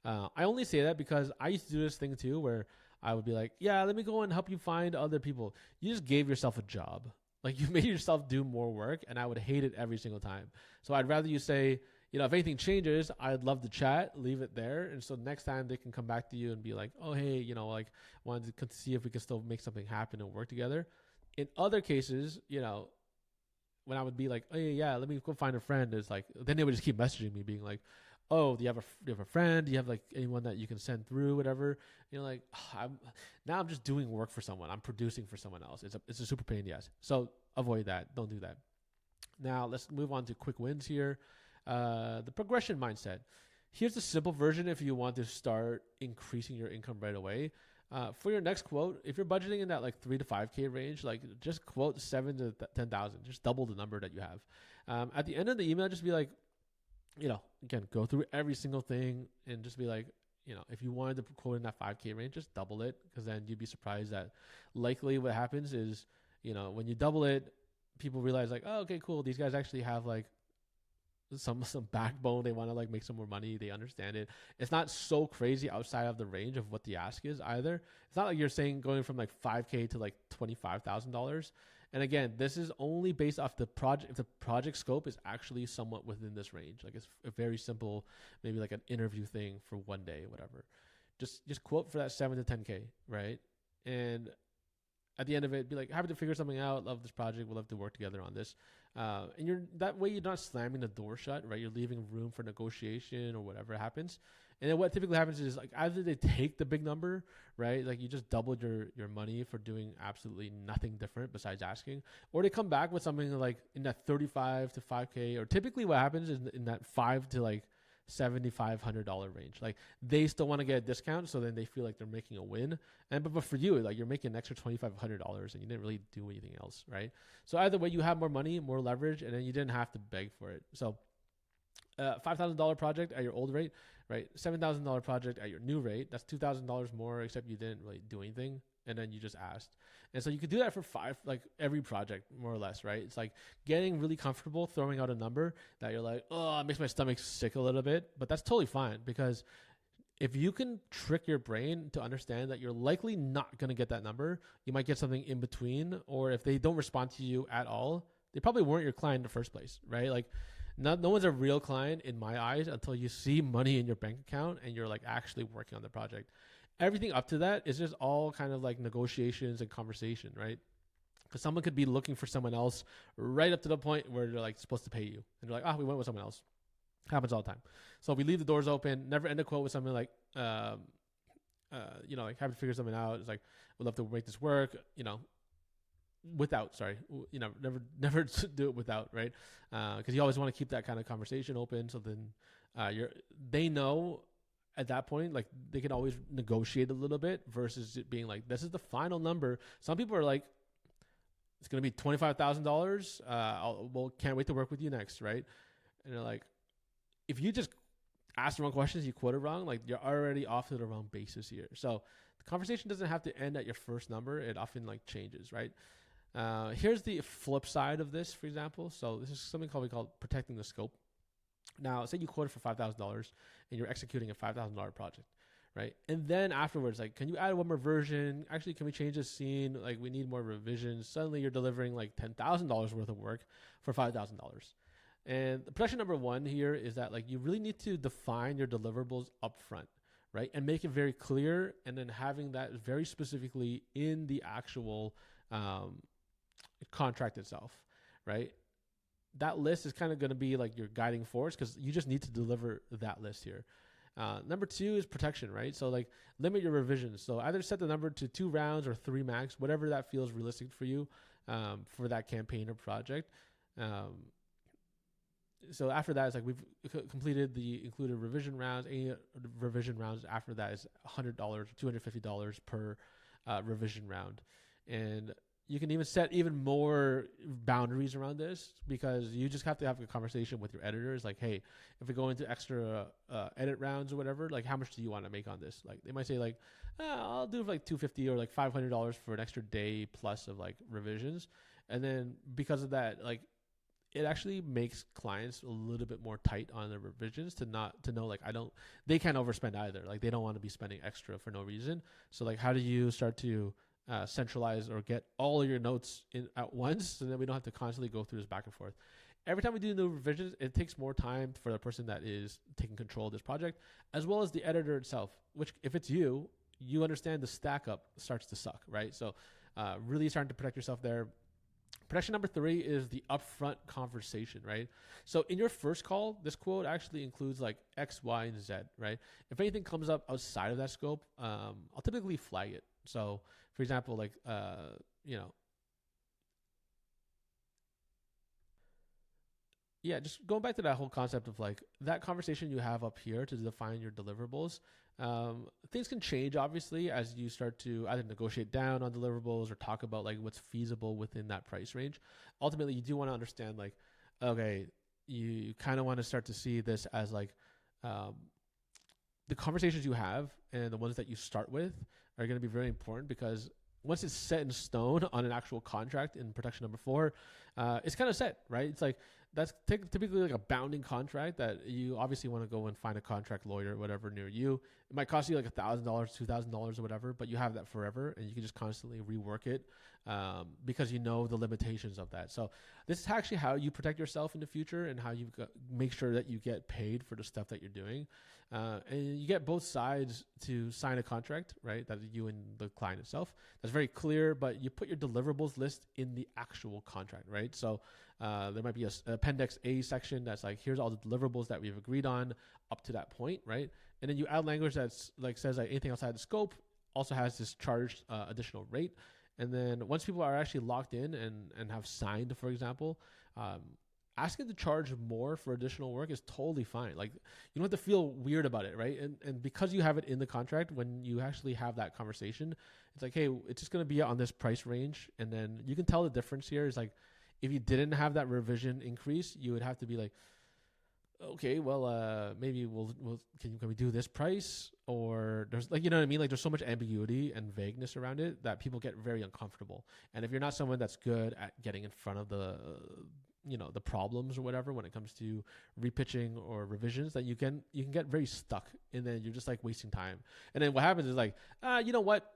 I only say that because I used to do this thing too, where I would be like, yeah, let me go and help you find other people. You just gave yourself a job. Like you made yourself do more work, and I would hate it every single time. So I'd rather you say, if anything changes, I'd love to chat, leave it there. And so next time they can come back to you and be like, oh, hey, like wanted to see if we can still make something happen and work together. In other cases, when I would be like, oh yeah, let me go find a friend, it's like, then they would just keep messaging me being like, oh, do you have a friend? Do you have like anyone that you can send through, whatever? Like, I'm just doing work for someone. I'm producing for someone else. It's a super pain in the ass. So avoid that. Don't do that. Now let's move on to quick wins here. The progression mindset. Here's the simple version if you want to start increasing your income right away. For your next quote, if you're budgeting in that like 3 to 5K range, like just quote 7 to 10,000, just double the number that you have. At the end of the email, just be like, again, go through every single thing and just be like, if you wanted to quote in that 5K range, just double it, because then you'd be surprised that likely what happens is, when you double it, people realize like, oh, okay, cool. These guys actually have like some backbone. They want to like make some more money. They understand it. It's not so crazy outside of the range of what the ask is either. It's not like you're saying going from like 5K to like $25,000. And again, this is only based off the project. If the project scope is actually somewhat within this range, like it's a very simple, maybe like an interview thing for one day, whatever. Just quote for that 7 to 10K, right? And at the end of it, be like, happy to figure something out. Love this project. We'll love to work together on this. And that way you're not slamming the door shut, right? You're leaving room for negotiation or whatever happens. And then what typically happens is like either they take the big number, right? Like you just doubled your money for doing absolutely nothing different besides asking, or they come back with something like in that 35 to 5K, or typically what happens is in that $5 to like $7,500 range. Like they still want to get a discount, so then they feel like they're making a win. But for you, like you're making an extra $2,500 and you didn't really do anything else, right? So either way, you have more money, more leverage, and then you didn't have to beg for it. So $5,000 project at your old rate, right? $7,000 project at your new rate. That's $2,000 more, except you didn't really do anything, and then you just asked. And so you could do that for every project, more or less, right? It's like getting really comfortable throwing out a number that you're like, oh, it makes my stomach sick a little bit, but that's totally fine, because if you can trick your brain to understand that you're likely not going to get that number, you might get something in between, or if they don't respond to you at all, they probably weren't your client in the first place, right? Like no one's a real client in my eyes until you see money in your bank account and you're like actually working on the project. Everything up to that is just all kind of like negotiations and conversation, right? Because someone could be looking for someone else right up to the point where they're like supposed to pay you, and they're like, we went with someone else. Happens all the time. So we leave the doors open. Never end a quote with something like, like have to figure something out. It's like, we'd love to make this work. Never do it without, right? Because you always want to keep that kind of conversation open. So then they know at that point, like they can always negotiate a little bit versus it being like, this is the final number. Some people are like, it's going to be $25,000. Can't wait to work with you next, right? And they're like, if you just ask the wrong questions, you quote it wrong, like you're already off to the wrong basis here. So the conversation doesn't have to end at your first number. It often like changes, right? Here's the flip side of this, for example. So this is something we call protecting the scope. Now, say you quoted for $5,000 and you're executing a $5,000 project, right? And then afterwards, like, can you add one more version? Actually, can we change the scene? Like, we need more revisions. Suddenly you're delivering like $10,000 worth of work for $5,000. And the production number one here is that like you really need to define your deliverables upfront, right? And make it very clear, and then having that very specifically in the actual contract itself, right? That list is kind of going to be like your guiding force, because you just need to deliver that list here. Number two is protection, right? So like limit your revisions. So either set the number to 2 rounds or 3 max, whatever that feels realistic for you for that campaign or project. So after that, it's like we've completed the included revision rounds. Any revision rounds after that is $100, $250 per revision round. And you can even set even more boundaries around this, because you just have to have a conversation with your editors. Like, hey, if we go into extra edit rounds or whatever, like how much do you want to make on this? Like they might say like, I'll do like $250 or like $500 for an extra day plus of like revisions. And then because of that, like it actually makes clients a little bit more tight on their revisions to know like they can't overspend either. Like they don't want to be spending extra for no reason. So like how do you start to centralize or get all of your notes in at once so that we don't have to constantly go through this back and forth. Every time we do new revisions, it takes more time for the person that is taking control of this project, as well as the editor itself, which if it's you understand the stack up starts to suck, right? So really starting to protect yourself there. Protection number 3 is the upfront conversation, right? So in your first call, this quote actually includes like X, Y, and Z, right? If anything comes up outside of that scope, I'll typically flag it. So for example, like, yeah, just going back to that whole concept of like that conversation you have up here to define your deliverables. Things can change obviously as you start to either negotiate down on deliverables or talk about like what's feasible within that price range. Ultimately, you do want to understand like, okay, you kind of want to start to see this as like the conversations you have and the ones that you start with are going to be very important because once it's set in stone on an actual contract in protection number 4, it's kind of set, right? It's like that's typically like a bounding contract that you obviously want to go and find a contract lawyer or whatever near you. It might cost you like $1,000, $2,000 or whatever, but you have that forever and you can just constantly rework it because you know the limitations of that. So this is actually how you protect yourself in the future and how you make sure that you get paid for the stuff that you're doing. And you get both sides to sign a contract, right? That you and the client itself. That's very clear, but you put your deliverables list in the actual contract, right? So there might be a appendix A section that's like, here's all the deliverables that we've agreed on up to that point, right? And then you add language that's like says like anything outside the scope also has this charged additional rate. And then once people are actually locked in and have signed, for example, asking to charge more for additional work is totally fine. Like you don't have to feel weird about it, right? And because you have it in the contract, when you actually have that conversation, it's like, hey, it's just going to be on this price range. And then you can tell the difference here is like, if you didn't have that revision increase, you would have to be like, okay, well, maybe can we do this price? Or there's like, you know what I mean? Like there's so much ambiguity and vagueness around it that people get very uncomfortable. And if you're not someone that's good at getting in front of the problems or whatever when it comes to repitching or revisions, that you can get very stuck and then you're just like wasting time. And then what happens is like, you know what?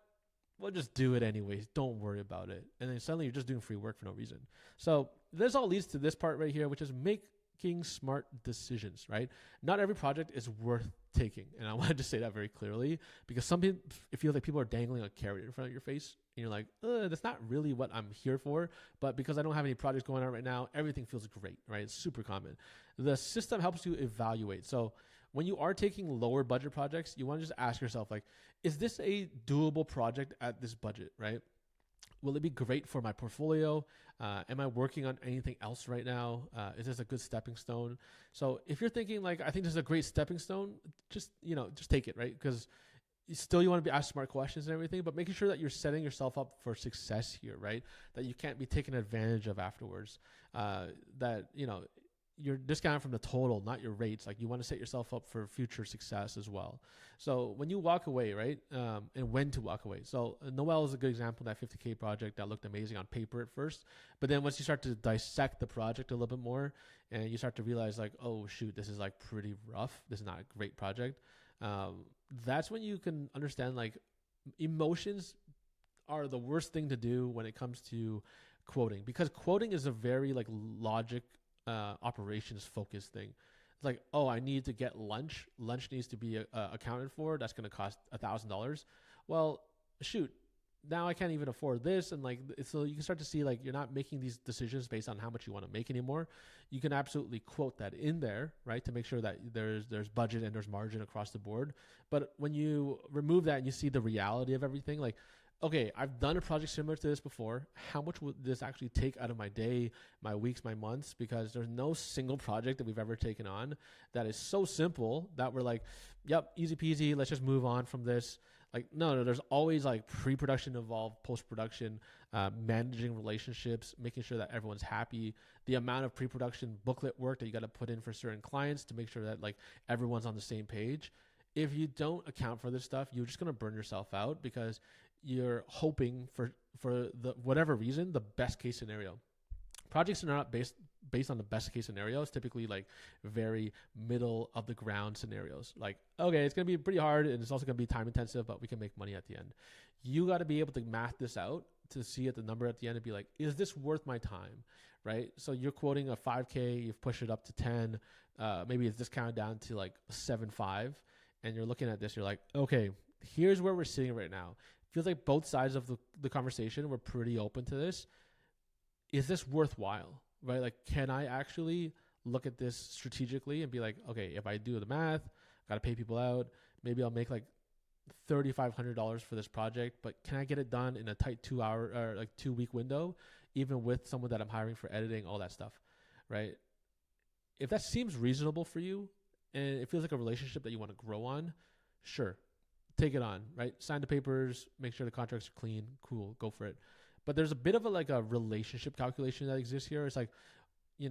We'll just do it anyways. Don't worry about it. And then suddenly you're just doing free work for no reason. So this all leads to this part right here, which is making smart decisions, right? Not every project is worth taking. And I wanted to say that very clearly because some people feel like people are dangling a carrot in front of your face. And you're like, that's not really what I'm here for. But because I don't have any projects going on right now, everything feels great, right? It's super common. The system helps you evaluate. So when you are taking lower budget projects, you want to just ask yourself, like, is this a doable project at this budget, right? Will it be great for my portfolio? Am I working on anything else right now? Is this a good stepping stone? So if you're thinking like, I think this is a great stepping stone, just take it, right? Because you want to be asked smart questions and everything, but making sure that you're setting yourself up for success here, right? That you can't be taken advantage of afterwards. You're discounted from the total, not your rates. Like you want to set yourself up for future success as well. So when you walk away, right, and when to walk away. So Noel is a good example of that 50K project that looked amazing on paper at first. But then once you start to dissect the project a little bit more and you start to realize like, oh, shoot, this is like pretty rough. This is not a great project. That's when you can understand like emotions are the worst thing to do when it comes to quoting, because quoting is a very like logic operations focused thing. It's like, oh, I need to get lunch needs to be accounted for. That's going to cost $1,000. Well, shoot, now I can't even afford this. And like, so you can start to see like you're not making these decisions based on how much you want to make anymore. You can absolutely quote that in there, right, to make sure that there's budget and there's margin across the board. But when you remove that and you see the reality of everything, like, okay, I've done a project similar to this before. How much would this actually take out of my day, my weeks, my months? Because there's no single project that we've ever taken on that is so simple that we're like, yep, easy peasy, let's just move on from this. Like, no, there's always like pre-production involved, post-production, managing relationships, making sure that everyone's happy, the amount of pre-production booklet work that you got to put in for certain clients to make sure that like everyone's on the same page. If you don't account for this stuff, you're just going to burn yourself out because you're hoping for the whatever reason, the best case scenario. Projects are not based on the best case scenarios, typically like very middle of the ground scenarios. Like, okay, it's going to be pretty hard and it's also going to be time intensive, but we can make money at the end. You got to be able to math this out to see at the number at the end and be like, is this worth my time? Right? So you're quoting a 5K, you've pushed it up to 10, maybe it's discounted down to like 7.5, and you're looking at this, you're like, okay, here's where we're sitting right now. Feels like both sides of the conversation were pretty open to this. Is this worthwhile? Right? Like, can I actually look at this strategically and be like, okay, if I do the math, got to pay people out, maybe I'll make like $3,500 for this project, but can I get it done in a tight 2 hour or like 2 week window, even with someone that I'm hiring for editing, all that stuff, right? If that seems reasonable for you and it feels like a relationship that you want to grow on, sure, take it on, right? Sign the papers, make sure the contracts are clean, cool, go for it. But there's a bit of a relationship calculation that exists here. It's like, you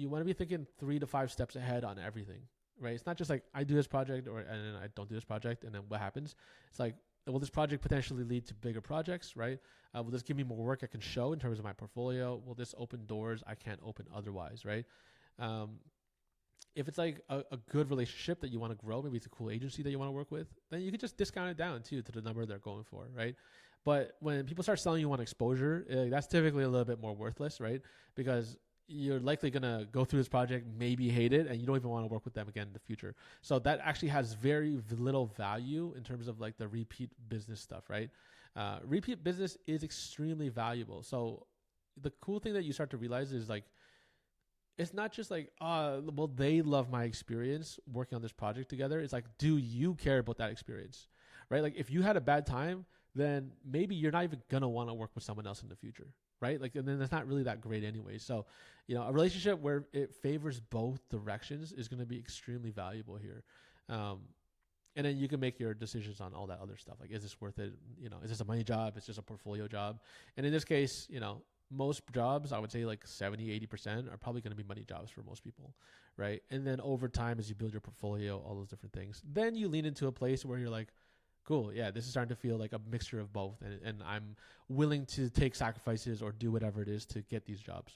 want to be thinking 3 to 5 steps ahead on everything, right? It's not just like I do this project and then I don't do this project and then what happens? It's like, will this project potentially lead to bigger projects, right? Will this give me more work I can show in terms of my portfolio? Will this open doors I can't open otherwise, right? If it's like a good relationship that you want to grow, maybe it's a cool agency that you want to work with, then you can just discount it down too to the number they're going for, right? But when people start selling you on exposure, that's typically a little bit more worthless, right? Because you're likely going to go through this project, maybe hate it, and you don't even want to work with them again in the future. So that actually has very little value in terms of like the repeat business stuff, right? Repeat business is extremely valuable. So the cool thing that you start to realize is like, it's not just like, well, they love my experience working on this project together. It's like, do you care about that experience, right? Like if you had a bad time, then maybe you're not even going to want to work with someone else in the future, right? Like, and then it's not really that great anyway. So, a relationship where it favors both directions is going to be extremely valuable here. And then you can make your decisions on all that other stuff. Like, is this worth it? Is this a money job? Is this a portfolio job? And in this case, most jobs, I would say like 70, 80% are probably going to be money jobs for most people, right? And then over time, as you build your portfolio, all those different things, then you lean into a place where you're like, cool, yeah, this is starting to feel like a mixture of both. And I'm willing to take sacrifices or do whatever it is to get these jobs.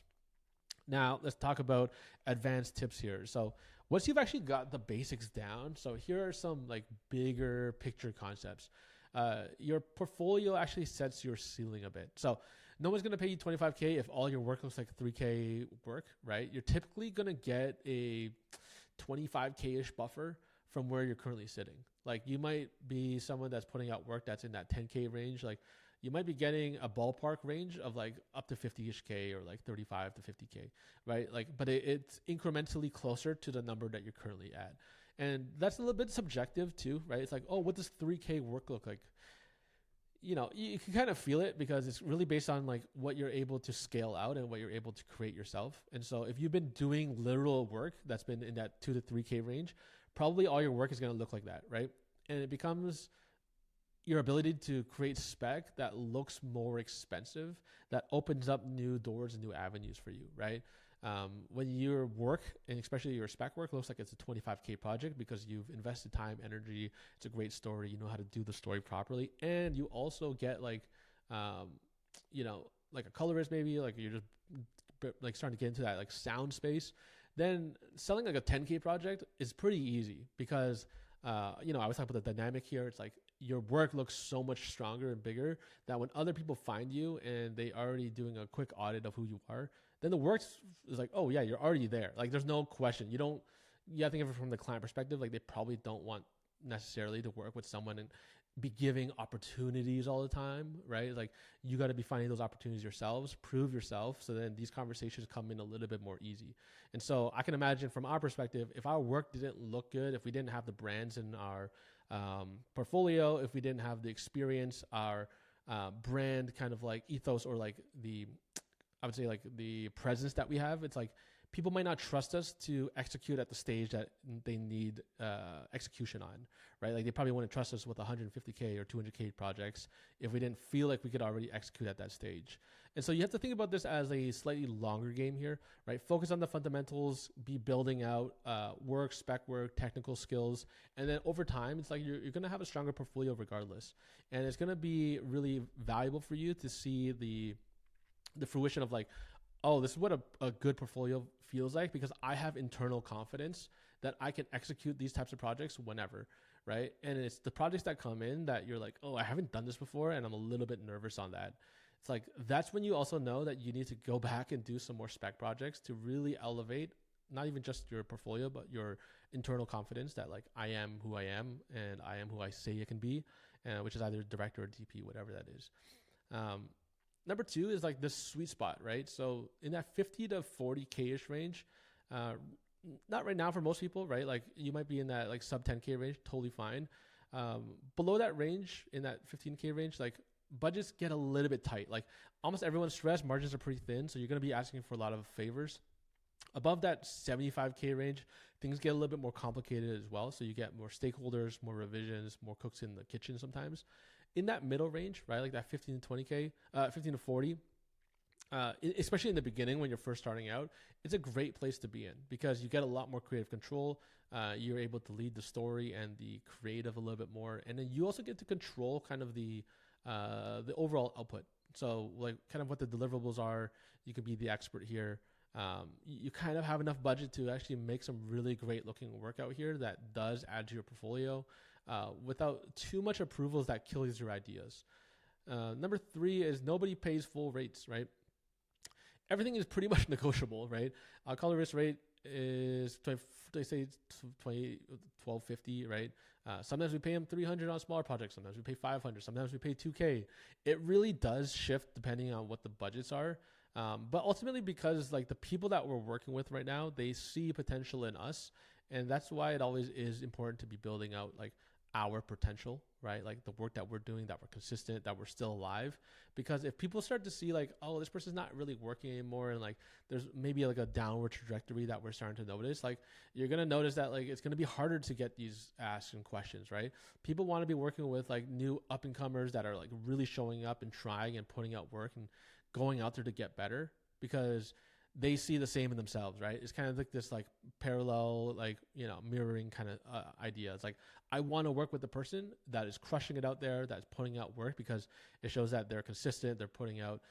Now, let's talk about advanced tips here. So once you've actually got the basics down, so here are some like bigger picture concepts. Your portfolio actually sets your ceiling a bit. So no one's going to pay you $25K if all your work looks like $3K work, right? You're typically going to get a $25K-ish buffer from where you're currently sitting. Like you might be someone that's putting out work that's in that 10K range. Like you might be getting a ballpark range of like up to 50-ish K or like 35 to 50K, right? Like, but it's incrementally closer to the number that you're currently at. And that's a little bit subjective too, right? It's like, oh, what does 3K work look like? You can kind of feel it because it's really based on like what you're able to scale out and what you're able to create yourself. And so if you've been doing literal work that's been in that 2 to 3K range, probably all your work is going to look like that, right? And it becomes your ability to create spec that looks more expensive, that opens up new doors and new avenues for you, right? When your work, and especially your spec work, looks like it's a 25K project because you've invested time, energy, it's a great story, you know how to do the story properly, and you also get like, like a colorist maybe, like you're just like starting to get into that like sound space, then selling like a 10K project is pretty easy because, I was talking about the dynamic here. It's like your work looks so much stronger and bigger that when other people find you and they already doing a quick audit of who you are, then the work is like, oh yeah, you're already there. Like there's no question. You have to think of it from the client perspective. Like they probably don't want necessarily to work with someone and be giving opportunities all the time, right? Like you got to be finding those opportunities yourselves, prove yourself. So then these conversations come in a little bit more easy. And so I can imagine from our perspective, if our work didn't look good, if we didn't have the brands in our portfolio, if we didn't have the experience, our brand kind of like ethos or like I would say like the presence that we have, it's like people might not trust us to execute at the stage that they need execution on, right? Like they probably wouldn't trust us with 150K or 200K projects if we didn't feel like we could already execute at that stage. And so you have to think about this as a slightly longer game here, right? Focus on the fundamentals, be building out spec work, technical skills. And then over time, it's like you're going to have a stronger portfolio regardless. And it's going to be really valuable for you to see the fruition of like, oh, this is what a good portfolio feels like, because I have internal confidence that I can execute these types of projects whenever, right? And it's the projects that come in that you're like, oh, I haven't done this before, and I'm a little bit nervous on that. It's like, that's when you also know that you need to go back and do some more spec projects to really elevate not even just your portfolio, but your internal confidence that like, I am who I am and I am who I say I can be, which is either director or DP, whatever that is. Number two is like this sweet spot, right? So in that 50 to 40K-ish range, not right now for most people, right? Like you might be in that like sub 10K range, totally fine. Below that range, in that 15K range, like budgets get a little bit tight. Like almost everyone's stressed, margins are pretty thin, so you're going to be asking for a lot of favors. Above that 75K range, things get a little bit more complicated as well. So you get more stakeholders, more revisions, more cooks in the kitchen sometimes. In that middle range, right, like that 15 to 20K, 15 to 40, especially in the beginning when you're first starting out, it's a great place to be in because you get a lot more creative control. You're able to lead the story and the creative a little bit more. And then you also get to control kind of the overall output. So like kind of what the deliverables are, you can be the expert here. You kind of have enough budget to actually make some really great looking work out here that does add to your portfolio without too much approvals that kills your ideas. Number three is nobody pays full rates, right? Everything is pretty much negotiable, right? Colorist rate is, they say $12.50, right? Sometimes we pay them $300 on smaller projects. Sometimes we pay $500. Sometimes we pay $2K. It really does shift depending on what the budgets are. But ultimately, because like the people that we're working with right now, they see potential in us. And that's why it always is important to be building out like our potential, right? Like the work that we're doing, that we're consistent, that we're still alive. Because if people start to see like, oh, this person's not really working anymore, and like there's maybe like a downward trajectory that we're starting to notice, like you're going to notice that like it's going to be harder to get these asks and questions, right? People want to be working with like new up and comers that are like really showing up and trying and putting out work and going out there to get better, because they see the same in themselves, right? It's kind of like this like parallel, like, you know, mirroring kind of idea. It's like, I want to work with the person that is crushing it out there, that's putting out work, because it shows that they're consistent, they're putting out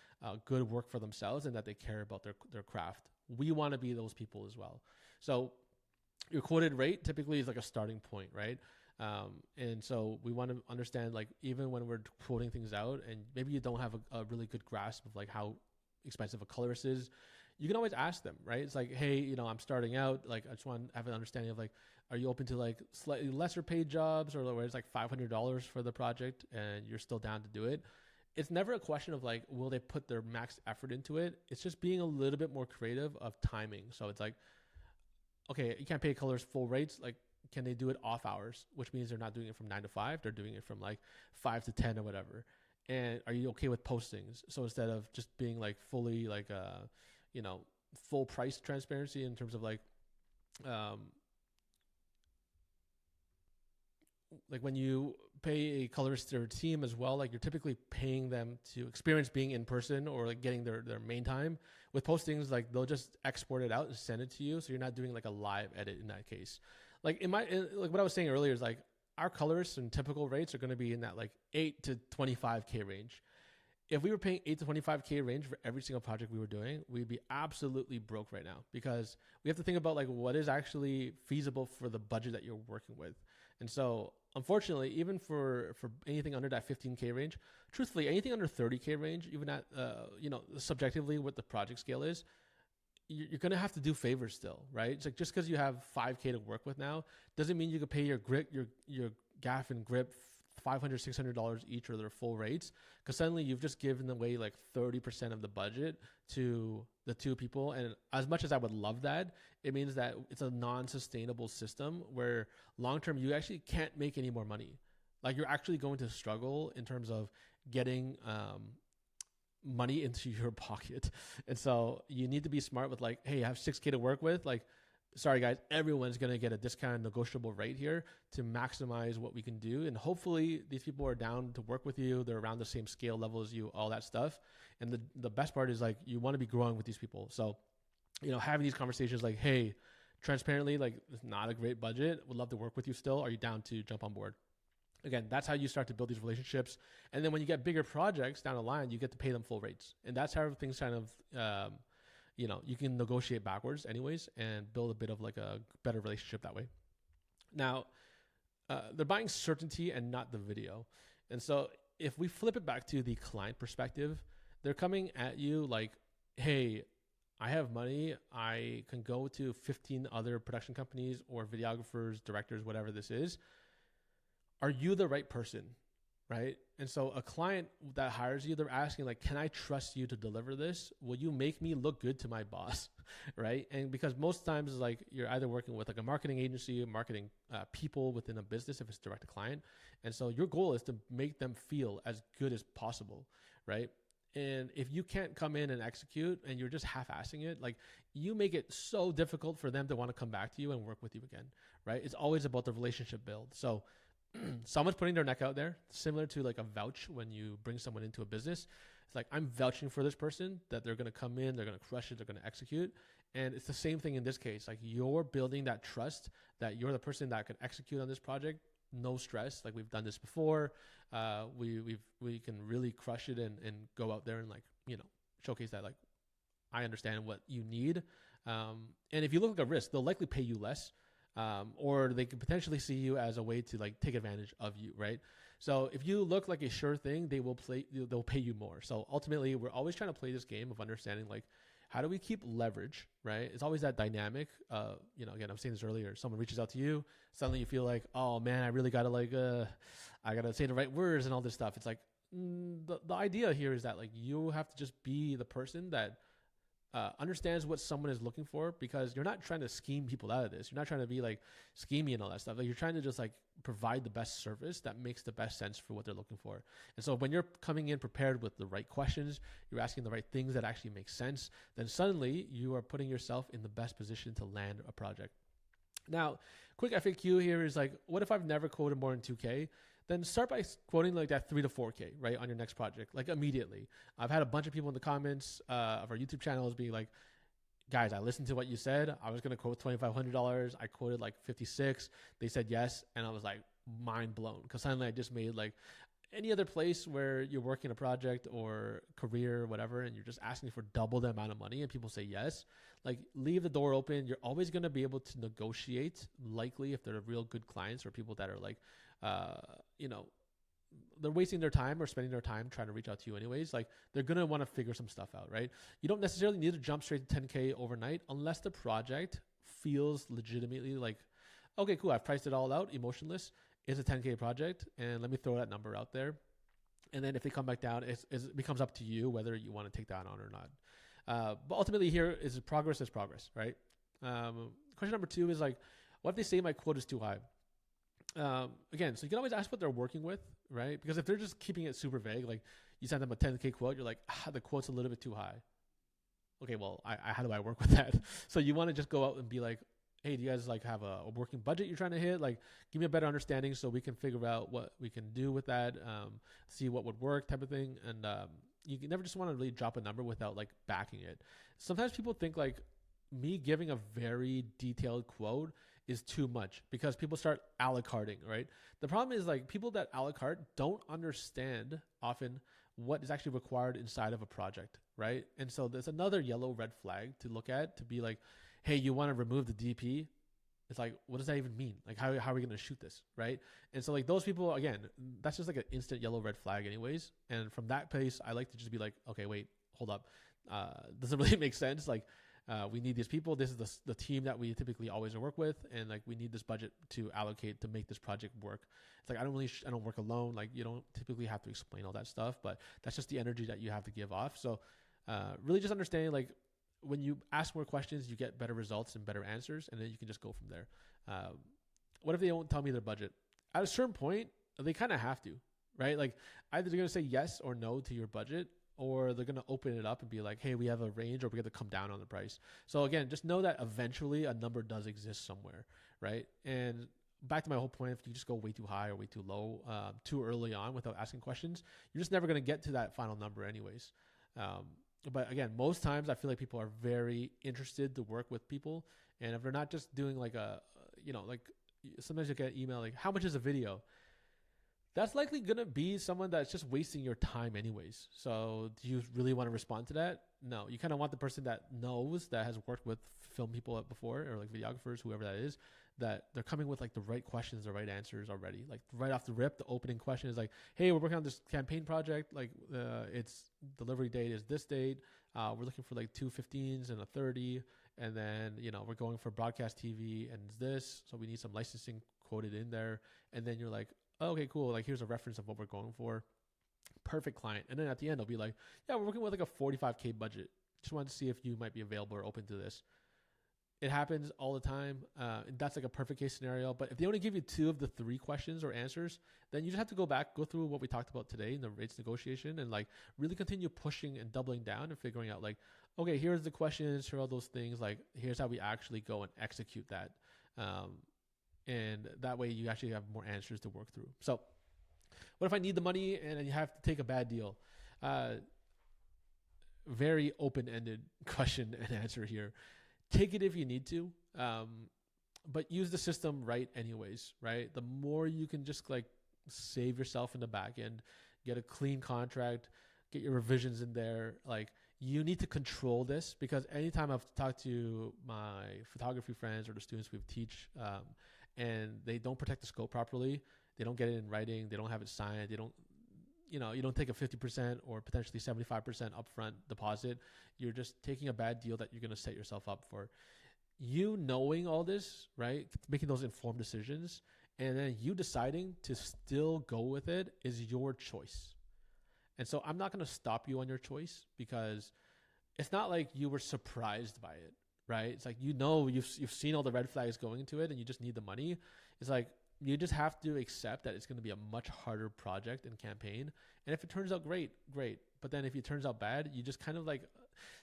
good work for themselves, and that they care about their craft. We want to be those people as well. So your quoted rate typically is like a starting point, right? And so we want to understand, like, even when we're quoting things out and maybe you don't have a really good grasp of like how expensive a colorist is, you can always ask them, right? It's like, hey, you know, I'm starting out, like, I just want to have an understanding of like, are you open to like slightly lesser paid jobs, or where it's like $500 for the project and you're still down to do it? It's never a question of like, will they put their max effort into it? It's just being a little bit more creative of timing. So it's like, okay, you can't pay colors full rates. Like, can they do it off hours? Which means they're not doing it from 9 to 5. They're doing it from like 5 to 10 or whatever. And are you okay with postings? So instead of just being like fully like, you know, full price transparency in terms of like when you pay a colorist or team as well, like you're typically paying them to experience being in person or like getting their main time. With postings, like they'll just export it out and send it to you. So you're not doing like a live edit in that case. Like like what I was saying earlier is like our colorists and typical rates are going to be in that like 8 to 25K range. If we were paying 8 to 25K range for every single project we were doing, we'd be absolutely broke right now, because we have to think about like what is actually feasible for the budget that you're working with. And so unfortunately, even for anything under that 15K range, truthfully, anything under 30K range, even at, you know, subjectively what the project scale is, you're going to have to do favors still, right? It's like, just because you have 5K to work with now doesn't mean you can pay your gaff and grip $500, $600 each, or their full rates, because suddenly you've just given away like 30% of the budget to the two people. And as much as I would love that, it means that it's a non-sustainable system where long-term you actually can't make any more money. Like you're actually going to struggle in terms of getting money into your pocket. And so you need to be smart with like, hey, I have 6K to work with. Like, sorry guys, everyone's going to get a discounted negotiable rate here to maximize what we can do. And hopefully these people are down to work with you. They're around the same scale level as you, all that stuff. And the best part is like, you want to be growing with these people. So, you know, having these conversations like, hey, transparently, like it's not a great budget. Would love to work with you still. Are you down to jump on board? Again, that's how you start to build these relationships. And then when you get bigger projects down the line, you get to pay them full rates. And that's how things kind of, you can negotiate backwards anyways and build a bit of like a better relationship that way. Now, they're buying certainty and not the video. And so if we flip it back to the client perspective, they're coming at you like, hey, I have money. I can go to 15 other production companies or videographers, directors, whatever this is. Are you the right person? Right? And so a client that hires you, they're asking like, can I trust you to deliver this? Will you make me look good to my boss? Right? And because most times like you're either working with like a marketing agency, marketing people within a business, if it's direct to client. And so your goal is to make them feel as good as possible. Right? And if you can't come in and execute and you're just half-assing it, like you make it so difficult for them to want to come back to you and work with you again. Right? It's always about the relationship build. So someone's putting their neck out there, similar to like a vouch when you bring someone into a business. It's like, I'm vouching for this person that they're going to come in, they're going to crush it, they're going to execute. And it's the same thing in this case. Like you're building that trust that you're the person that can execute on this project. No stress. Like we've done this before. We can really crush it and go out there and like, showcase that like, I understand what you need. And if you look like a risk, they'll likely pay you less. Or they could potentially see you as a way to like take advantage of you, right? So if you look like a sure thing, they'll pay you more. So ultimately, we're always trying to play this game of understanding like, how do we keep leverage, right? It's always that dynamic. Again, I was saying this earlier. Someone reaches out to you, suddenly you feel like, oh man, I really gotta I gotta say the right words and all this stuff. It's like the idea here is that like you have to just be the person that understands what someone is looking for, because you're not trying to scheme people out of this. You're not trying to be like scheming and all that stuff. Like you're trying to just like provide the best service that makes the best sense for what they're looking for. And so when you're coming in prepared with the right questions, you're asking the right things that actually make sense, then suddenly you are putting yourself in the best position to land a project. Now, quick FAQ here is like, what if I've never quoted more than 2K? Then start by quoting like that 3 to 4K, right, on your next project, like immediately. I've had a bunch of people in the comments of our YouTube channels being like, guys, I listened to what you said. I was going to quote $2,500. I quoted like 56. They said yes. And I was like mind blown, because suddenly I just made like any other place where you're working a project or career or whatever, and you're just asking for double the amount of money and people say yes, like leave the door open. You're always going to be able to negotiate, likely if they're real good clients or people that are like, they're wasting their time or spending their time trying to reach out to you anyways. Like they're going to want to figure some stuff out, right? You don't necessarily need to jump straight to 10K overnight unless the project feels legitimately like, okay, cool, I've priced it all out, emotionless. It's a 10K project, and let me throw that number out there. And then if they come back down, it becomes up to you whether you want to take that on or not. But ultimately here is progress, right? Question number 2 is like, what if they say my quote is too high? Again, so you can always ask what they're working with, right? Because if they're just keeping it super vague, like you send them a 10K quote, you're like, the quote's a little bit too high. Okay, well, how do I work with that? So you want to just go out and be like, hey, do you guys like have a working budget you're trying to hit? Like, give me a better understanding so we can figure out what we can do with that, see what would work, type of thing. And you can never just want to really drop a number without like backing it. Sometimes people think like me giving a very detailed quote is too much because people start a la carting, right? The problem is like people that a la carte don't understand often what is actually required inside of a project, right? And so there's another yellow red flag to look at, to be like, hey, you want to remove the DP? It's like, what does that even mean? Like, how are we going to shoot this, right? And so like those people, again, that's just like an instant yellow red flag anyways. And from that place, I like to just be like, okay, wait, hold up. Doesn't really make sense. Like, we need these people. This is the team that we typically always work with. And like, we need this budget to allocate to make this project work. It's like, I don't work alone. Like you don't typically have to explain all that stuff, but that's just the energy that you have to give off. So really just understanding like when you ask more questions, you get better results and better answers. And then you can just go from there. What if they won't tell me their budget? At a certain point, they kind of have to, right? Like either they're going to say yes or no to your budget, or they're going to open it up and be like, hey, we have a range, or we have to come down on the price. So again, just know that eventually a number does exist somewhere, right? And back to my whole point, if you just go way too high or way too low, too early on without asking questions, you're just never going to get to that final number anyways. But again, most times I feel like people are very interested to work with people. And if they're not just doing like like sometimes you get an email like, how much is a video? that's likely going to be someone that's just wasting your time anyways. So do you really want to respond to that? No, you kind of want the person that knows, that has worked with film people before, or like videographers, whoever that is, that they're coming with like the right questions, the right answers already. Like right off the rip, the opening question is like, hey, we're working on this campaign project. Like its delivery date is this date. We're looking for like 2 15s and a 30. And then, we're going for broadcast TV and this. So we need some licensing quoted in there. And then you're like, oh, okay, cool. Like here's a reference of what we're going for. Perfect client. And then at the end, they'll be like, yeah, we're working with like a 45K budget. Just wanted to see if you might be available or open to this. It happens all the time. And that's like a perfect case scenario. But if they only give you 2 of the 3 questions or answers, then you just have to go back, go through what we talked about today in the rates negotiation, and like really continue pushing and doubling down and figuring out like, okay, here's the questions, here are all those things. Like, here's how we actually go and execute that. And that way you actually have more answers to work through. So what if I need the money and you have to take a bad deal? Very open-ended question and answer here. Take it if you need to, but use the system right anyways, right? The more you can just like save yourself in the back end, get a clean contract, get your revisions in there. Like, you need to control this, because anytime I've talked to my photography friends or the students we teach, and they don't protect the scope properly, they don't get it in writing, they don't have it signed, they don't, you don't take a 50% or potentially 75% upfront deposit. You're just taking a bad deal that you're going to set yourself up for. You knowing all this, right? Making those informed decisions, and then you deciding to still go with it is your choice. And so I'm not going to stop you on your choice, because it's not like you were surprised by it, right? It's like, you've seen all the red flags going into it and you just need the money. It's like, you just have to accept that it's going to be a much harder project and campaign. And if it turns out great. But then if it turns out bad, you just kind of like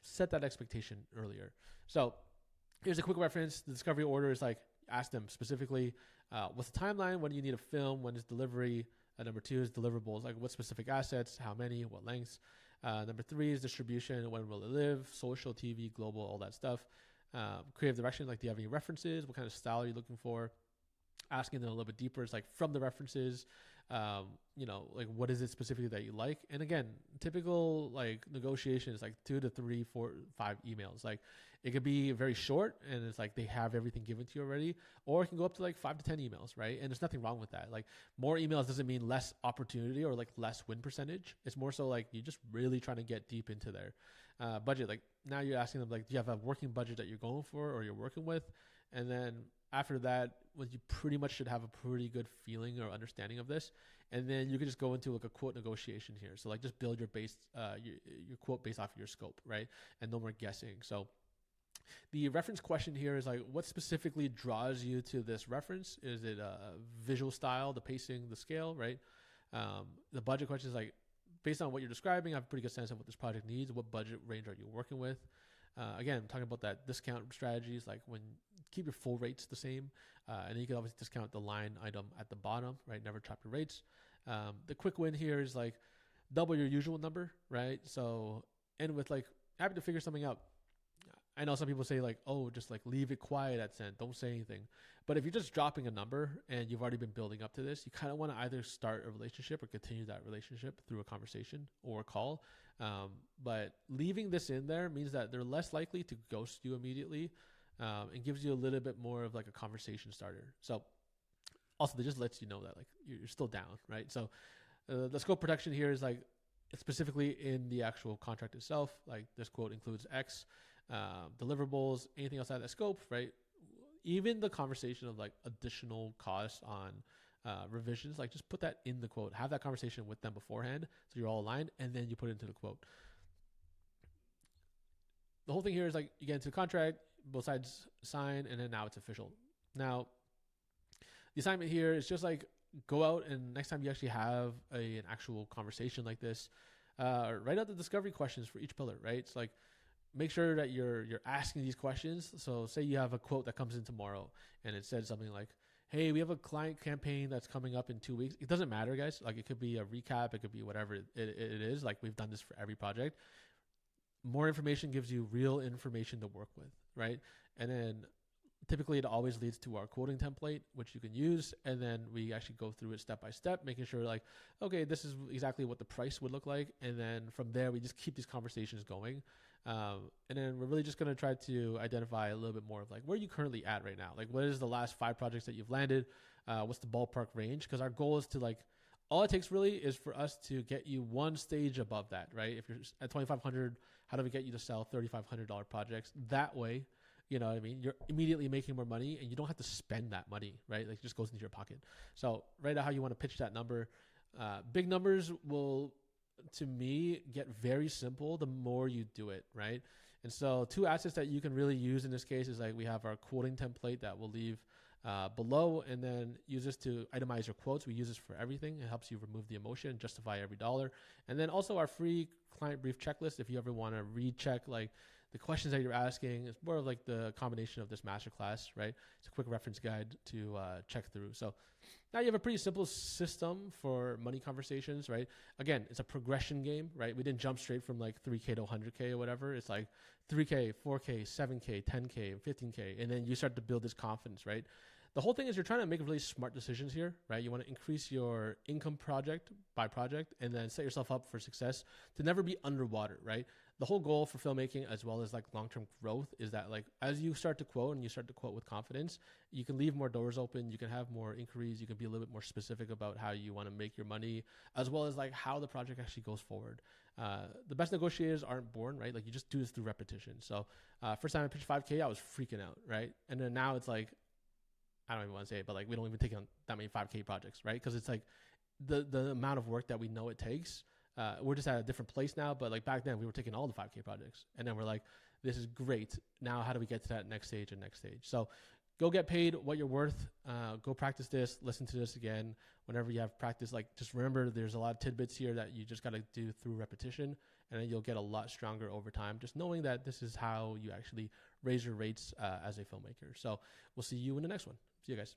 set that expectation earlier. So here's a quick reference. The discovery order is like, ask them specifically, what's the timeline? When do you need a film? When is delivery? Number 2 is deliverables. Like, what specific assets? How many? What lengths? Number 3 is distribution. When will it live? Social, TV, global, all that stuff. Creative direction. Like, do you have any references? What kind of style are you looking for? Asking them a little bit deeper is like, from the references, like, what is it specifically that you like? And again, typical like negotiation is like 2 to 3, 4, 5 emails. Like, it could be very short and it's like they have everything given to you already, or it can go up to like 5 to 10 emails, right? And there's nothing wrong with that. Like, more emails doesn't mean less opportunity or like less win percentage. It's more so like you're just really trying to get deep into their budget. Like, now you're asking them like, do you have a working budget that you're going for or you're working with? And then after that, well, you pretty much should have a pretty good feeling or understanding of this. And then you can just go into like a quote negotiation here. So like, just build your base, your quote based off of your scope, right? And no more guessing. So the reference question here is like, what specifically draws you to this reference? Is it a visual style, the pacing, the scale, right? The budget question is like, based on what you're describing, I have a pretty good sense of what this project needs. What budget range are you working with? Again, talking about that discount strategies, like when keep your full rates the same, and then you can obviously discount the line item at the bottom, right? Never drop your rates. The quick win here is like double your usual number, right? So end with like, happy to figure something out. I know some people say like, oh, just like leave it quiet at send, don't say anything. But if you're just dropping a number and you've already been building up to this, you kind of want to either start a relationship or continue that relationship through a conversation or a call. But leaving this in there means that they're less likely to ghost you immediately, and gives you a little bit more of like a conversation starter. So also, they just lets you know that like you're still down, right? So the scope protection here is like, it's specifically in the actual contract itself. Like, this quote includes X, deliverables, anything outside that scope, right? Even the conversation of like additional costs on revisions, like, just put that in the quote. Have that conversation with them beforehand so you're all aligned, and then you put it into the quote. The whole thing here is like, you get into the contract, both sides sign, and then now it's official. Now, the assignment here is just like, go out and next time you actually have an actual conversation like this, write out the discovery questions for each pillar, right? It's like, make sure that you're asking these questions. So say you have a quote that comes in tomorrow and it said something like, hey, we have a client campaign that's coming up in 2 weeks. It doesn't matter, guys. Like, it could be a recap. It could be whatever it is. Like, we've done this for every project. More information gives you real information to work with, right? And then Typically, it always leads to our quoting template, which you can use. And then we actually go through it step by step, making sure like, okay, this is exactly what the price would look like. And then from there, we just keep these conversations going. And then we're really just going to try to identify a little bit more of like, where are you currently at right now? Like, what is the last 5 projects that you've landed? What's the ballpark range? Because our goal is to like, all it takes really is for us to get you one stage above that, right? If you're at 2,500, how do we get you to sell $3,500 projects? That way, you know what I mean? You're immediately making more money and you don't have to spend that money, right? Like it just goes into your pocket. So right now, how you want to pitch that number. Big numbers will, to me, get very simple the more you do it, right? And so 2 assets that you can really use in this case is like we have our quoting template that we'll leave below, and then use this to itemize your quotes. We use this for everything. It helps you remove the emotion, justify every dollar. And then also our free client brief checklist if you ever want to recheck like the questions that you're asking. It's more of like the combination of this masterclass, right? It's a quick reference guide to check through. So now you have a pretty simple system for money conversations, right? Again, it's a progression game, right? We didn't jump straight from like 3K to 100K or whatever. It's like 3K, 4K, 7K, 10K, 15K. And then you start to build this confidence, right? The whole thing is you're trying to make really smart decisions here, right? You want to increase your income project by project and then set yourself up for success to never be underwater, right? The whole goal for filmmaking as well as like long-term growth is that like as you start to quote and you start to quote with confidence, you can leave more doors open, you can have more inquiries, you can be a little bit more specific about how you want to make your money, as well as like how the project actually goes forward. The best negotiators aren't born, right? Like you just do this through repetition. So first time I pitched 5K, I was freaking out, right? And then now it's like, I don't even want to say it, but like we don't even take on that many 5K projects, right? Because it's like the amount of work that we know it takes. We're just at a different place now, but like back then we were taking all the 5K projects, and then we're like, this is great. Now how do we get to that next stage and next stage? So go get paid what you're worth. Go practice this, listen to this again. Whenever you have practice, like just remember there's a lot of tidbits here that you just got to do through repetition, and then you'll get a lot stronger over time. Just knowing that this is how you actually raise your rates as a filmmaker. So we'll see you in the next one. See you guys.